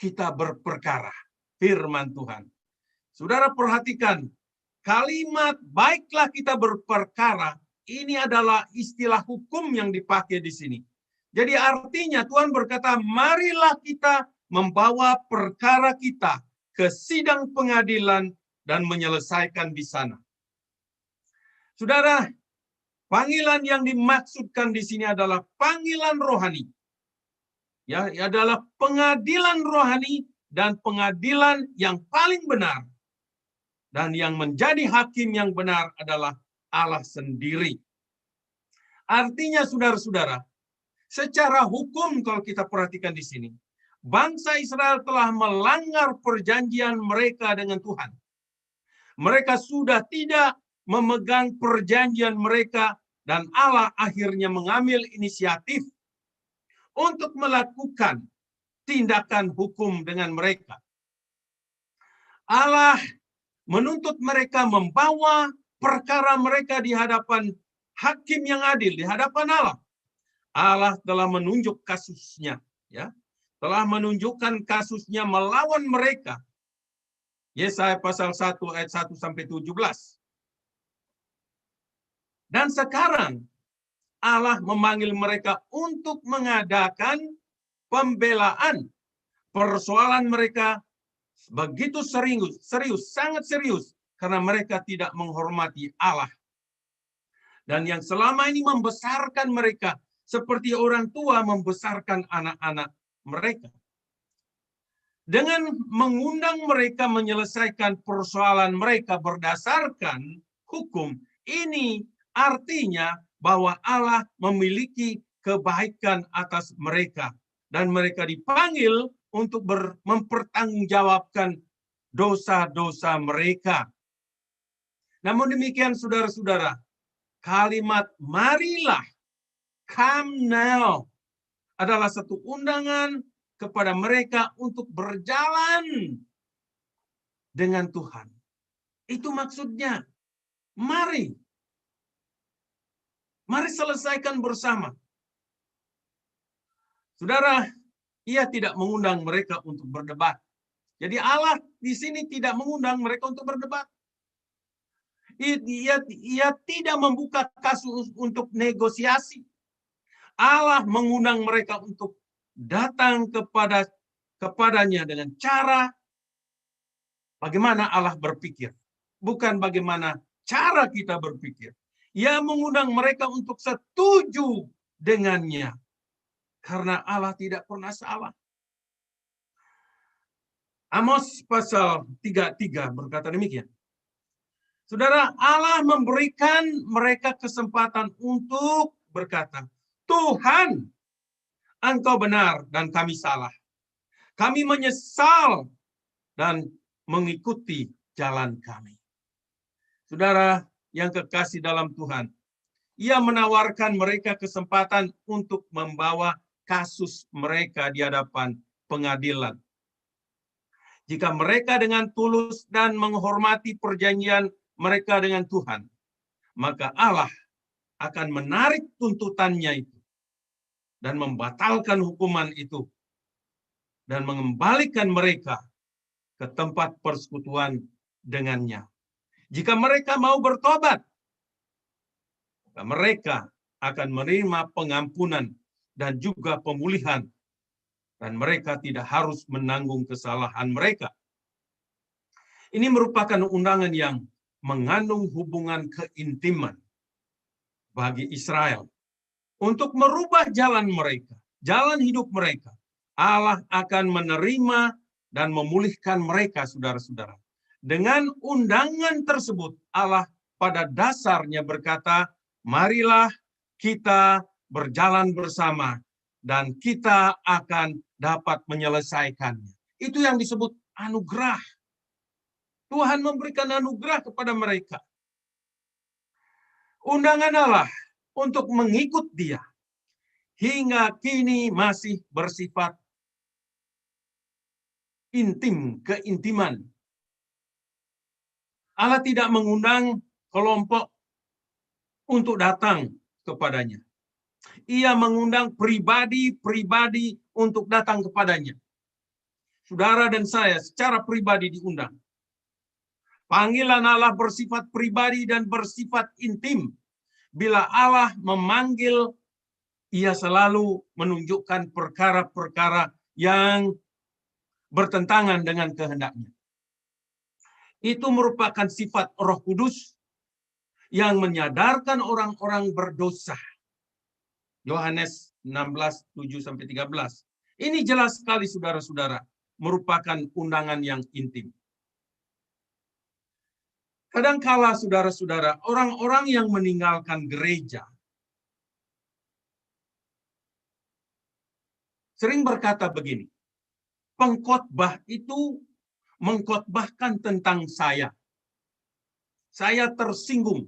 kita berperkara. Firman Tuhan. Saudara perhatikan, kalimat baiklah kita berperkara, ini adalah istilah hukum yang dipakai di sini. Jadi artinya Tuhan berkata, marilah kita membawa perkara kita ke sidang pengadilan dan menyelesaikan di sana. Saudara, panggilan yang dimaksudkan di sini adalah panggilan rohani. Ya, adalah pengadilan rohani dan pengadilan yang paling benar. Dan yang menjadi hakim yang benar adalah Allah sendiri. Artinya saudara-saudara, secara hukum kalau kita perhatikan di sini, bangsa Israel telah melanggar perjanjian mereka dengan Tuhan. Mereka sudah tidak memegang perjanjian mereka dan Allah akhirnya mengambil inisiatif untuk melakukan tindakan hukum dengan mereka. Allah menuntut mereka membawa perkara mereka di hadapan hakim yang adil, di hadapan Allah. Allah telah menunjuk kasusnya, ya, telah menunjukkan kasusnya melawan mereka. Yesaya pasal 1 ayat 1 sampai 17. Dan sekarang Allah memanggil mereka untuk mengadakan pembelaan persoalan mereka begitu serius, sangat serius, karena mereka tidak menghormati Allah. Dan yang selama ini membesarkan mereka seperti orang tua membesarkan anak-anak mereka. Dengan mengundang mereka menyelesaikan persoalan mereka berdasarkan hukum, ini artinya bahwa Allah memiliki kebaikan atas mereka. Dan mereka dipanggil untuk mempertanggungjawabkan dosa-dosa mereka. Namun demikian saudara-saudara, kalimat marilah, come now, adalah satu undangan kepada mereka untuk berjalan dengan Tuhan. Itu maksudnya, mari selesaikan bersama. Saudara, ia tidak mengundang mereka untuk berdebat. Jadi Allah di sini tidak mengundang mereka untuk berdebat. Ia tidak membuka kasus untuk negosiasi. Allah mengundang mereka untuk datang kepadanya dengan cara bagaimana Allah berpikir. Bukan bagaimana cara kita berpikir. Ia mengundang mereka untuk setuju dengannya. Karena Allah tidak pernah salah. Amos pasal 3:3 berkata demikian. Saudara, Allah memberikan mereka kesempatan untuk berkata, Tuhan, Engkau benar dan kami salah. Kami menyesal dan mengikuti jalan kami. Saudara yang kekasih dalam Tuhan, ia menawarkan mereka kesempatan untuk membawa kasus mereka di hadapan pengadilan. Jika mereka dengan tulus dan menghormati perjanjian mereka dengan Tuhan, maka Allah akan menarik tuntutannya itu dan membatalkan hukuman itu dan mengembalikan mereka ke tempat persekutuan dengannya. Jika mereka mau bertobat, maka mereka akan menerima pengampunan dan juga pemulihan. Dan mereka tidak harus menanggung kesalahan mereka. Ini merupakan undangan yang mengandung hubungan keintiman bagi Israel untuk merubah jalan mereka, jalan hidup mereka. Allah akan menerima dan memulihkan mereka, saudara-saudara. Dengan undangan tersebut, Allah pada dasarnya berkata, marilah kita berjalan bersama dan kita akan dapat menyelesaikannya. Itu yang disebut anugerah. Tuhan memberikan anugerah kepada mereka. Undangan Allah untuk mengikut Dia hingga kini masih bersifat intim, keintiman. Allah tidak mengundang kelompok untuk datang kepadanya. Ia mengundang pribadi-pribadi untuk datang kepadanya. Saudara dan saya secara pribadi diundang. Panggilan Allah bersifat pribadi dan bersifat intim. Bila Allah memanggil, Ia selalu menunjukkan perkara-perkara yang bertentangan dengan kehendaknya. Itu merupakan sifat Roh Kudus yang menyadarkan orang-orang berdosa. Yohanes 16, 7-13. Ini jelas sekali, saudara-saudara, merupakan undangan yang intim. Kadangkala, saudara-saudara, orang-orang yang meninggalkan gereja sering berkata begini, pengkhotbah itu mengkhotbahkan tentang saya. Saya tersinggung.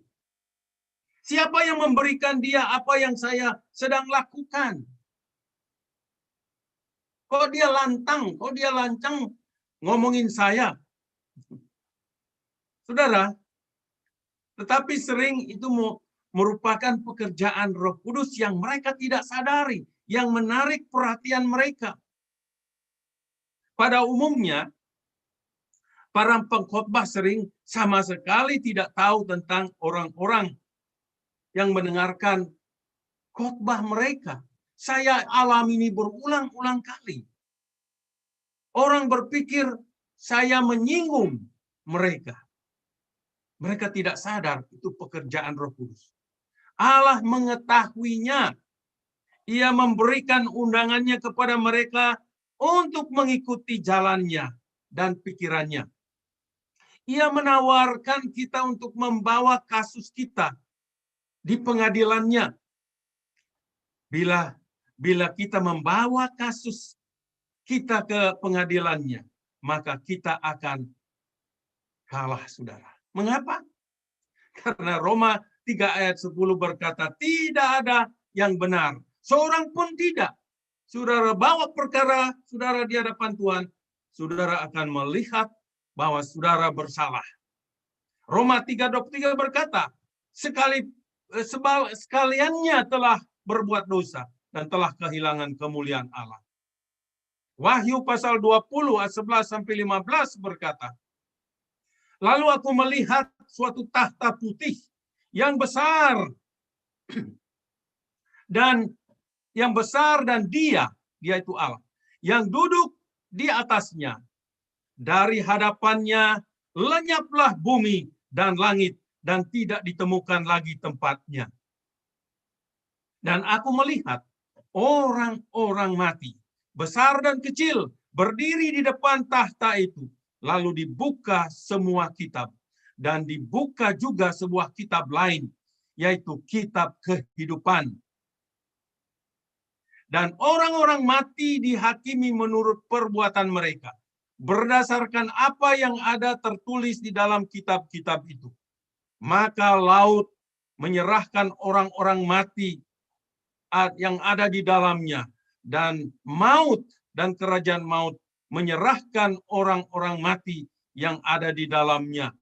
Siapa yang memberikan dia apa yang saya sedang lakukan? Kok dia lantang, kok dia lancang ngomongin saya? Saudara, tetapi sering itu merupakan pekerjaan Roh Kudus yang mereka tidak sadari, yang menarik perhatian mereka. Pada umumnya, para pengkhotbah sering sama sekali tidak tahu tentang orang-orang yang mendengarkan khotbah mereka. Saya alami ini berulang-ulang kali. Orang berpikir saya menyinggung mereka. Mereka tidak sadar itu pekerjaan Roh Kudus. Allah mengetahuinya. Ia memberikan undangannya kepada mereka untuk mengikuti jalannya dan pikirannya. Ia menawarkan kita untuk membawa kasus kita di pengadilannya. Bila kita membawa kasus kita ke pengadilannya, maka kita akan kalah, saudara. Mengapa? Karena Roma 3 ayat 10 berkata, tidak ada yang benar. Seorang pun tidak. Saudara bawa perkara saudara di hadapan Tuhan, saudara akan melihat bahwa saudara bersalah. Roma 3:23 berkata, sekaliannya telah berbuat dosa dan telah kehilangan kemuliaan Allah. Wahyu pasal 20 ayat 11-15 berkata, lalu aku melihat suatu tahta putih yang besar dan Dia itu Allah, yang duduk di atasnya. Dari hadapannya lenyaplah bumi dan langit dan tidak ditemukan lagi tempatnya. Dan aku melihat orang-orang mati, besar dan kecil, berdiri di depan tahta itu. Lalu dibuka semua kitab. Dan dibuka juga sebuah kitab lain, yaitu kitab kehidupan. Dan orang-orang mati dihakimi menurut perbuatan mereka, berdasarkan apa yang ada tertulis di dalam kitab-kitab itu. Maka laut menyerahkan orang-orang mati yang ada di dalamnya, dan maut dan kerajaan maut menyerahkan orang-orang mati yang ada di dalamnya.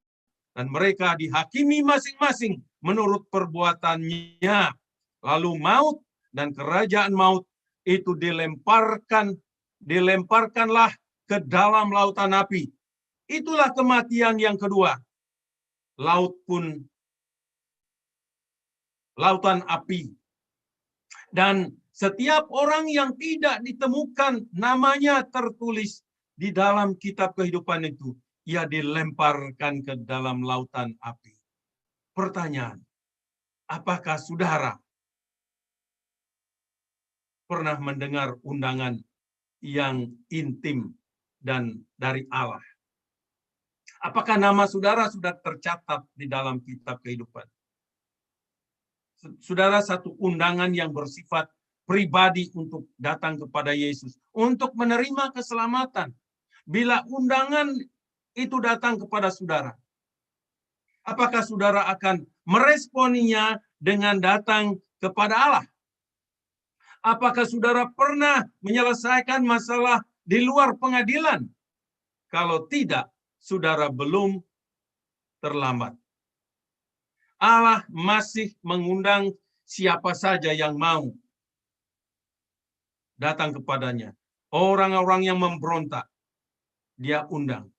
Dan mereka dihakimi masing-masing menurut perbuatannya. Lalu maut dan kerajaan maut itu dilemparkanlah ke dalam lautan api. Itulah kematian yang kedua. Lautan api. Dan setiap orang yang tidak ditemukan namanya tertulis di dalam kitab kehidupan itu, ia dilemparkan ke dalam lautan api. Pertanyaan, apakah saudara pernah mendengar undangan yang intim dan dari Allah? Apakah nama saudara sudah tercatat di dalam kitab kehidupan? Saudara, satu undangan yang bersifat pribadi untuk datang kepada Yesus, untuk menerima keselamatan. Bila undangan itu datang kepada saudara, apakah saudara akan meresponinya dengan datang kepada Allah? Apakah saudara pernah menyelesaikan masalah di luar pengadilan? Kalau tidak, saudara belum terlambat. Allah masih mengundang siapa saja yang mau datang kepadanya. Orang-orang yang memberontak, dia undang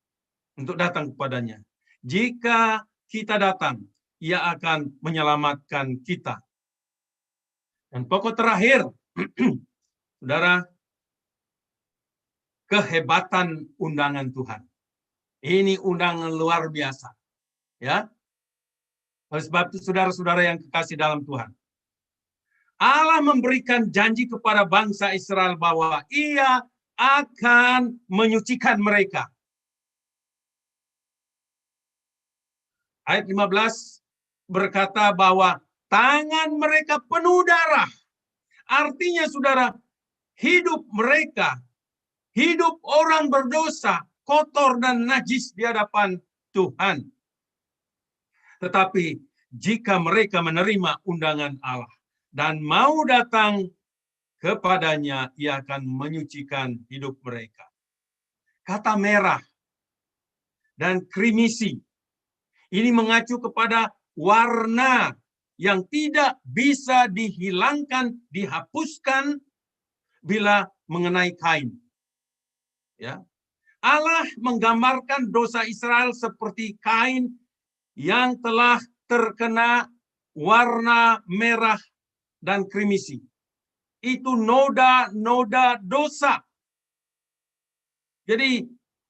untuk datang kepadanya. Jika kita datang, ia akan menyelamatkan kita. Dan pokok terakhir, saudara, kehebatan undangan Tuhan. Ini undangan luar biasa. Ya. Oleh sebab itu, saudara-saudara yang kekasih dalam Tuhan, Allah memberikan janji kepada bangsa Israel bahwa ia akan menyucikan mereka. Ayat 15 berkata bahwa tangan mereka penuh darah. Artinya, saudara, hidup mereka, hidup orang berdosa, kotor dan najis di hadapan Tuhan. Tetapi jika mereka menerima undangan Allah dan mau datang kepadanya, ia akan menyucikan hidup mereka. Kata merah dan krimisi ini mengacu kepada warna yang tidak bisa dihilangkan, dihapuskan bila mengenai kain. Ya. Allah menggambarkan dosa Israel seperti kain yang telah terkena warna merah dan krimisi. Itu noda-noda dosa. Jadi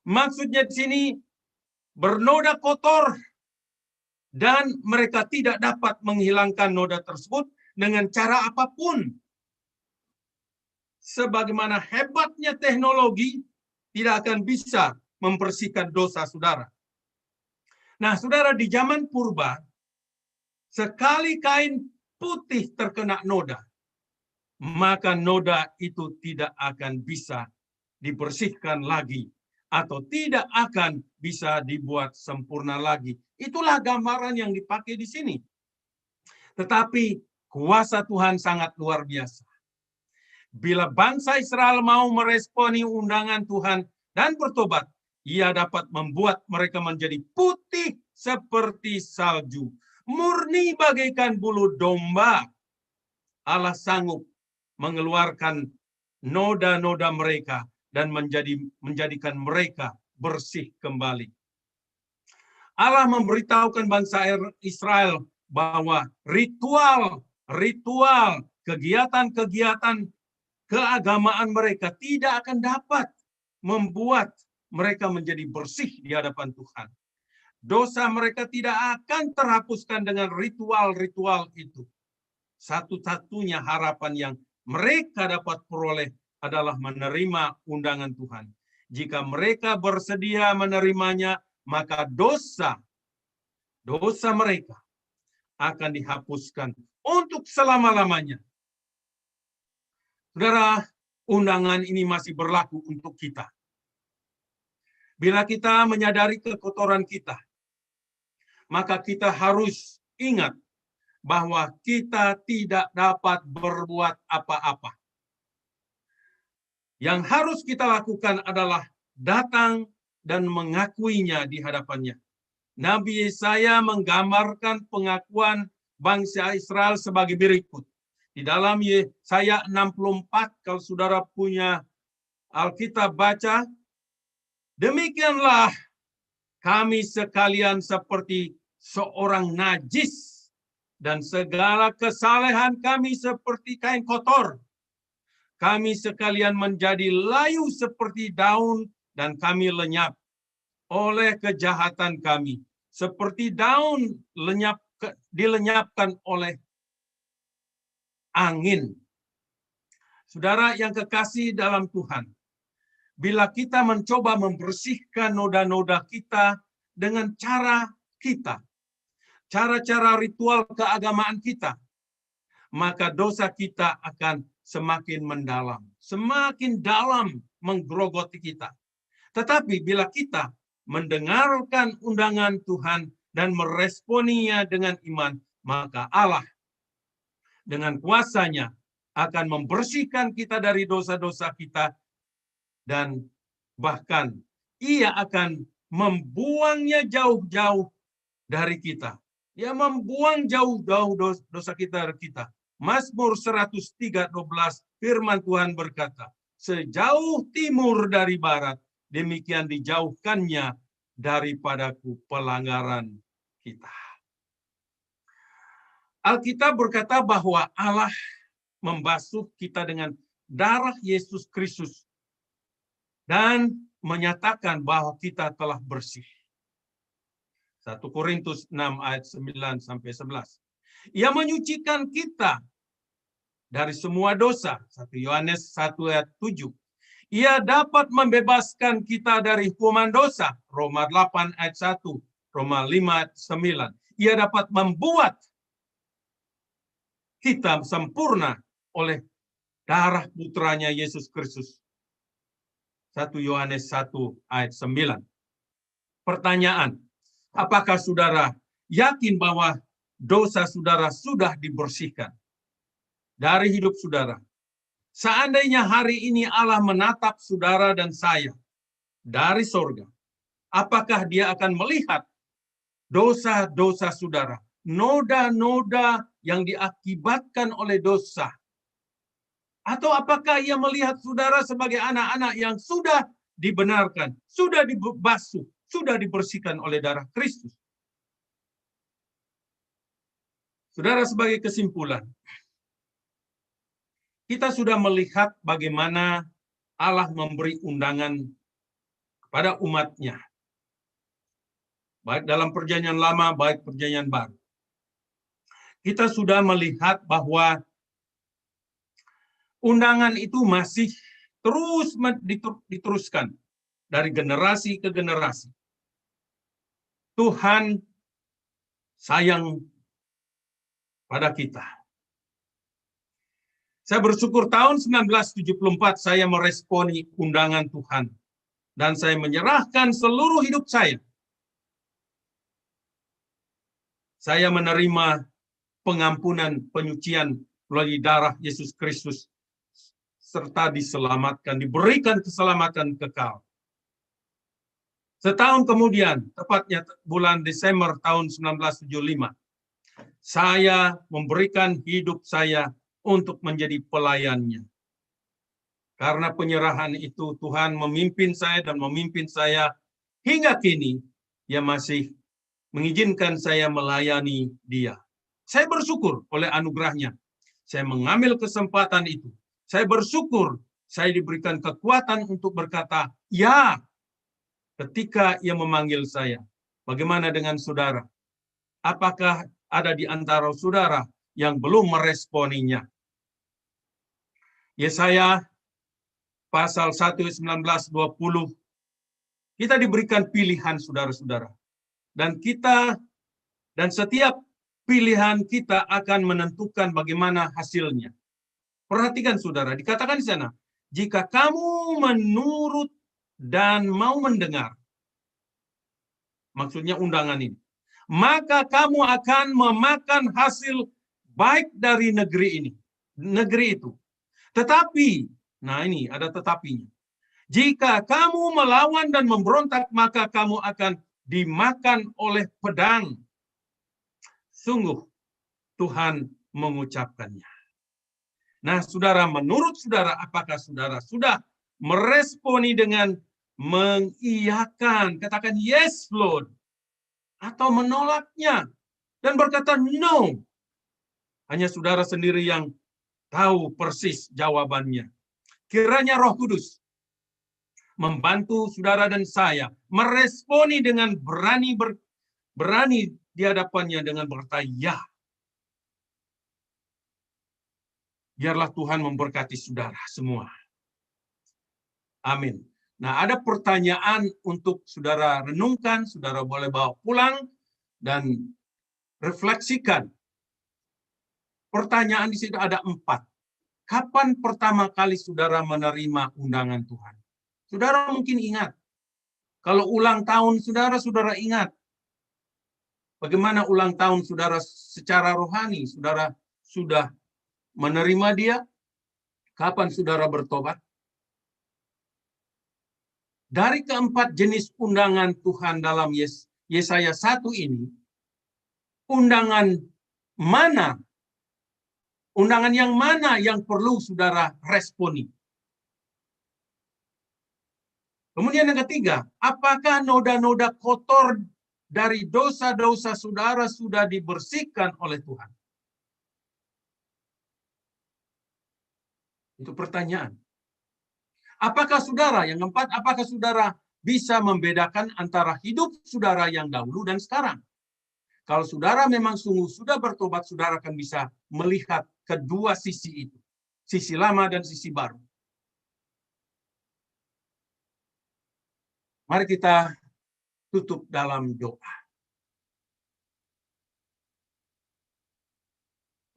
maksudnya di sini bernoda kotor dan mereka tidak dapat menghilangkan noda tersebut dengan cara apapun. Sebagaimana hebatnya teknologi tidak akan bisa membersihkan dosa saudara. Nah, saudara, di zaman purba, sekali kain putih terkena noda, maka noda itu tidak akan bisa dibersihkan lagi atau tidak akan bisa dibuat sempurna lagi. Itulah gambaran yang dipakai di sini. Tetapi kuasa Tuhan sangat luar biasa. Bila bangsa Israel mau meresponi undangan Tuhan dan bertobat, ia dapat membuat mereka menjadi putih seperti salju, murni bagaikan bulu domba. Allah sanggup mengeluarkan noda-noda mereka dan menjadikan mereka bersih kembali. Allah memberitahukan bangsa Israel bahwa ritual, kegiatan-kegiatan keagamaan mereka tidak akan dapat membuat mereka menjadi bersih di hadapan Tuhan. Dosa mereka tidak akan terhapuskan dengan ritual-ritual itu. Satu-satunya harapan yang mereka dapat peroleh adalah menerima undangan Tuhan. Jika mereka bersedia menerimanya, maka dosa mereka akan dihapuskan untuk selama-lamanya. Saudara, undangan ini masih berlaku untuk kita. Bila kita menyadari kekotoran kita, maka kita harus ingat bahwa kita tidak dapat berbuat apa-apa. Yang harus kita lakukan adalah datang dan mengakuinya di hadapannya. Nabi Yesaya menggambarkan pengakuan bangsa Israel sebagai berikut. Di dalam Yesaya 64, kalau saudara punya Alkitab baca, demikianlah kami sekalian seperti seorang najis, dan segala kesalehan kami seperti kain kotor. Kami sekalian menjadi layu seperti daun, dan kami lenyap. oleh kejahatan kami, seperti daun dilenyapkan oleh angin. Saudara yang kekasih dalam Tuhan, bila kita mencoba membersihkan noda-noda kita dengan cara kita, cara-cara ritual keagamaan kita, maka dosa kita akan semakin mendalam, semakin dalam menggerogoti kita. Tetapi bila kita mendengarkan undangan Tuhan dan meresponinya dengan iman, maka Allah dengan kuasa-Nya akan membersihkan kita dari dosa-dosa kita, dan bahkan Ia akan membuangnya jauh-jauh dari kita. Ia membuang jauh-jauh dosa kita dari kita. Mazmur 103:12 firman Tuhan berkata, sejauh timur dari barat, demikian dijauhkannya daripadaku pelanggaran kita. Alkitab berkata bahwa Allah membasuh kita dengan darah Yesus Kristus dan menyatakan bahwa kita telah bersih. 1 Korintus 6 ayat 9-11. Ia menyucikan kita dari semua dosa. 1 Yohanes 1 ayat 7. Ia dapat membebaskan kita dari hukuman dosa. Roma 8 ayat 1. Roma 5 ayat 9. Ia dapat membuat kita sempurna oleh darah putranya Yesus Kristus. 1 Yohanes 1 ayat 9. Pertanyaan, apakah saudara yakin bahwa dosa saudara sudah dibersihkan dari hidup saudara? Seandainya hari ini Allah menatap saudara dan saya dari sorga, apakah Dia akan melihat dosa-dosa saudara, noda-noda yang diakibatkan oleh dosa? Atau apakah Ia melihat saudara sebagai anak-anak yang sudah dibenarkan, sudah dibasuh, sudah dibersihkan oleh darah Kristus? Saudara, sebagai kesimpulan, kita sudah melihat bagaimana Allah memberi undangan kepada umat-Nya, baik dalam perjanjian lama, baik perjanjian baru. Kita sudah melihat bahwa undangan itu masih terus diteruskan dari generasi ke generasi. Tuhan sayang pada kita. Saya bersyukur tahun 1974 saya meresponi undangan Tuhan. Dan saya menyerahkan seluruh hidup saya. Saya menerima pengampunan, penyucian melalui darah Yesus Kristus, serta diselamatkan, diberikan keselamatan kekal. Setahun kemudian, tepatnya bulan Desember tahun 1975, saya memberikan hidup saya untuk menjadi pelayannya. Karena penyerahan itu, Tuhan memimpin saya dan memimpin saya hingga kini. Dia masih mengizinkan saya melayani Dia. Saya bersyukur oleh anugerahnya. Saya mengambil kesempatan itu. Saya bersyukur saya diberikan kekuatan untuk berkata, ya, ketika Ia memanggil saya. Bagaimana dengan saudara? Apakah ada di antara saudara yang belum meresponinya? Yesaya pasal 1:19-20, kita diberikan pilihan, saudara-saudara. Dan setiap pilihan kita akan menentukan bagaimana hasilnya. Perhatikan saudara, dikatakan di sana, jika kamu menurut dan mau mendengar, maksudnya undangan ini, maka kamu akan memakan hasil baik dari negeri itu. Tetapi, nah ini ada tetapinya. Jika kamu melawan dan memberontak, maka kamu akan dimakan oleh pedang. Sungguh, Tuhan mengucapkannya. Nah, saudara, menurut saudara, apakah saudara sudah meresponi dengan mengiyakan, katakan yes, Lord, atau menolaknya dan berkata no? Hanya saudara sendiri yang tahu persis jawabannya. Kiranya Roh Kudus membantu saudara dan saya meresponi dengan berani di hadapannya dengan berkata, ya. Biarlah Tuhan memberkati saudara semua. Amin. Nah, ada pertanyaan untuk saudara renungkan, saudara boleh bawa pulang dan refleksikan. Pertanyaan di situ ada 4. Kapan pertama kali saudara menerima undangan Tuhan? Saudara mungkin ingat. Kalau ulang tahun saudara, saudara ingat. Bagaimana ulang tahun saudara secara rohani? Saudara sudah menerima dia? Kapan saudara bertobat? Dari keempat jenis undangan Tuhan dalam Yesaya 1 ini, undangan yang mana yang perlu saudara responi? Kemudian yang ketiga, apakah noda-noda kotor dari dosa-dosa saudara sudah dibersihkan oleh Tuhan? Itu pertanyaan. Apakah saudara, yang keempat, apakah saudara bisa membedakan antara hidup saudara yang dahulu dan sekarang? Kalau saudara memang sungguh sudah bertobat, saudara akan bisa melihat kedua sisi itu. Sisi lama dan sisi baru. Mari kita tutup dalam doa.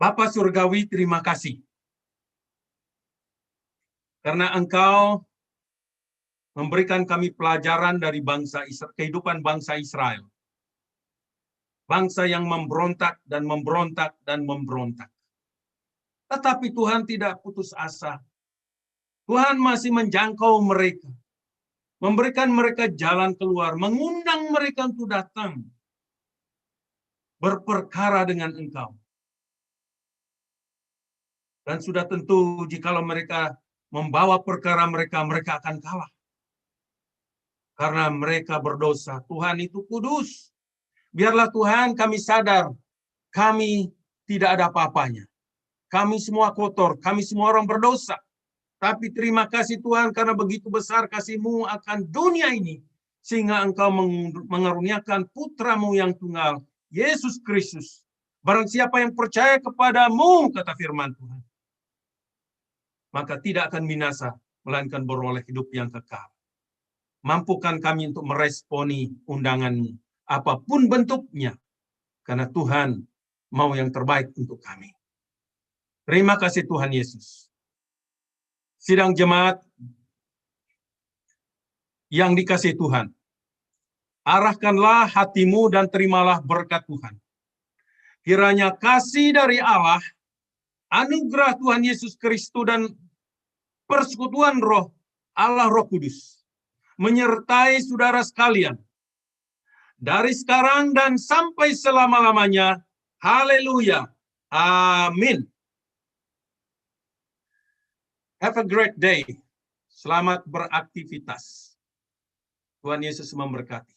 Bapa Surgawi, terima kasih. Karena Engkau memberikan kami pelajaran dari kehidupan bangsa Israel. Bangsa yang memberontak dan memberontak dan memberontak. Tetapi Tuhan tidak putus asa. Tuhan masih menjangkau mereka. Memberikan mereka jalan keluar. Mengundang mereka untuk datang. Berperkara dengan Engkau. Dan sudah tentu jikalau mereka membawa perkara mereka, mereka akan kalah. Karena mereka berdosa. Tuhan itu kudus. Biarlah Tuhan kami sadar, kami tidak ada apa-apanya. Kami semua kotor, kami semua orang berdosa. Tapi terima kasih Tuhan karena begitu besar kasih-Mu akan dunia ini. Sehingga Engkau mengaruniakan putra-Mu yang tunggal, Yesus Kristus. Barang siapa yang percaya kepadamu, kata firman Tuhan, maka tidak akan binasa, melainkan beroleh hidup yang kekal. Mampukan kami untuk meresponi undangan-Mu, apapun bentuknya, karena Tuhan mau yang terbaik untuk kami. Terima kasih Tuhan Yesus. Sidang jemaat yang dikasihi Tuhan, arahkanlah hatimu dan terimalah berkat Tuhan. Kiranya kasih dari Allah, anugerah Tuhan Yesus Kristus dan persekutuan Roh Allah Roh Kudus menyertai saudara sekalian dari sekarang dan sampai selama-lamanya. Haleluya. Amin. Have a great day. Selamat beraktivitas. Tuhan Yesus memberkati.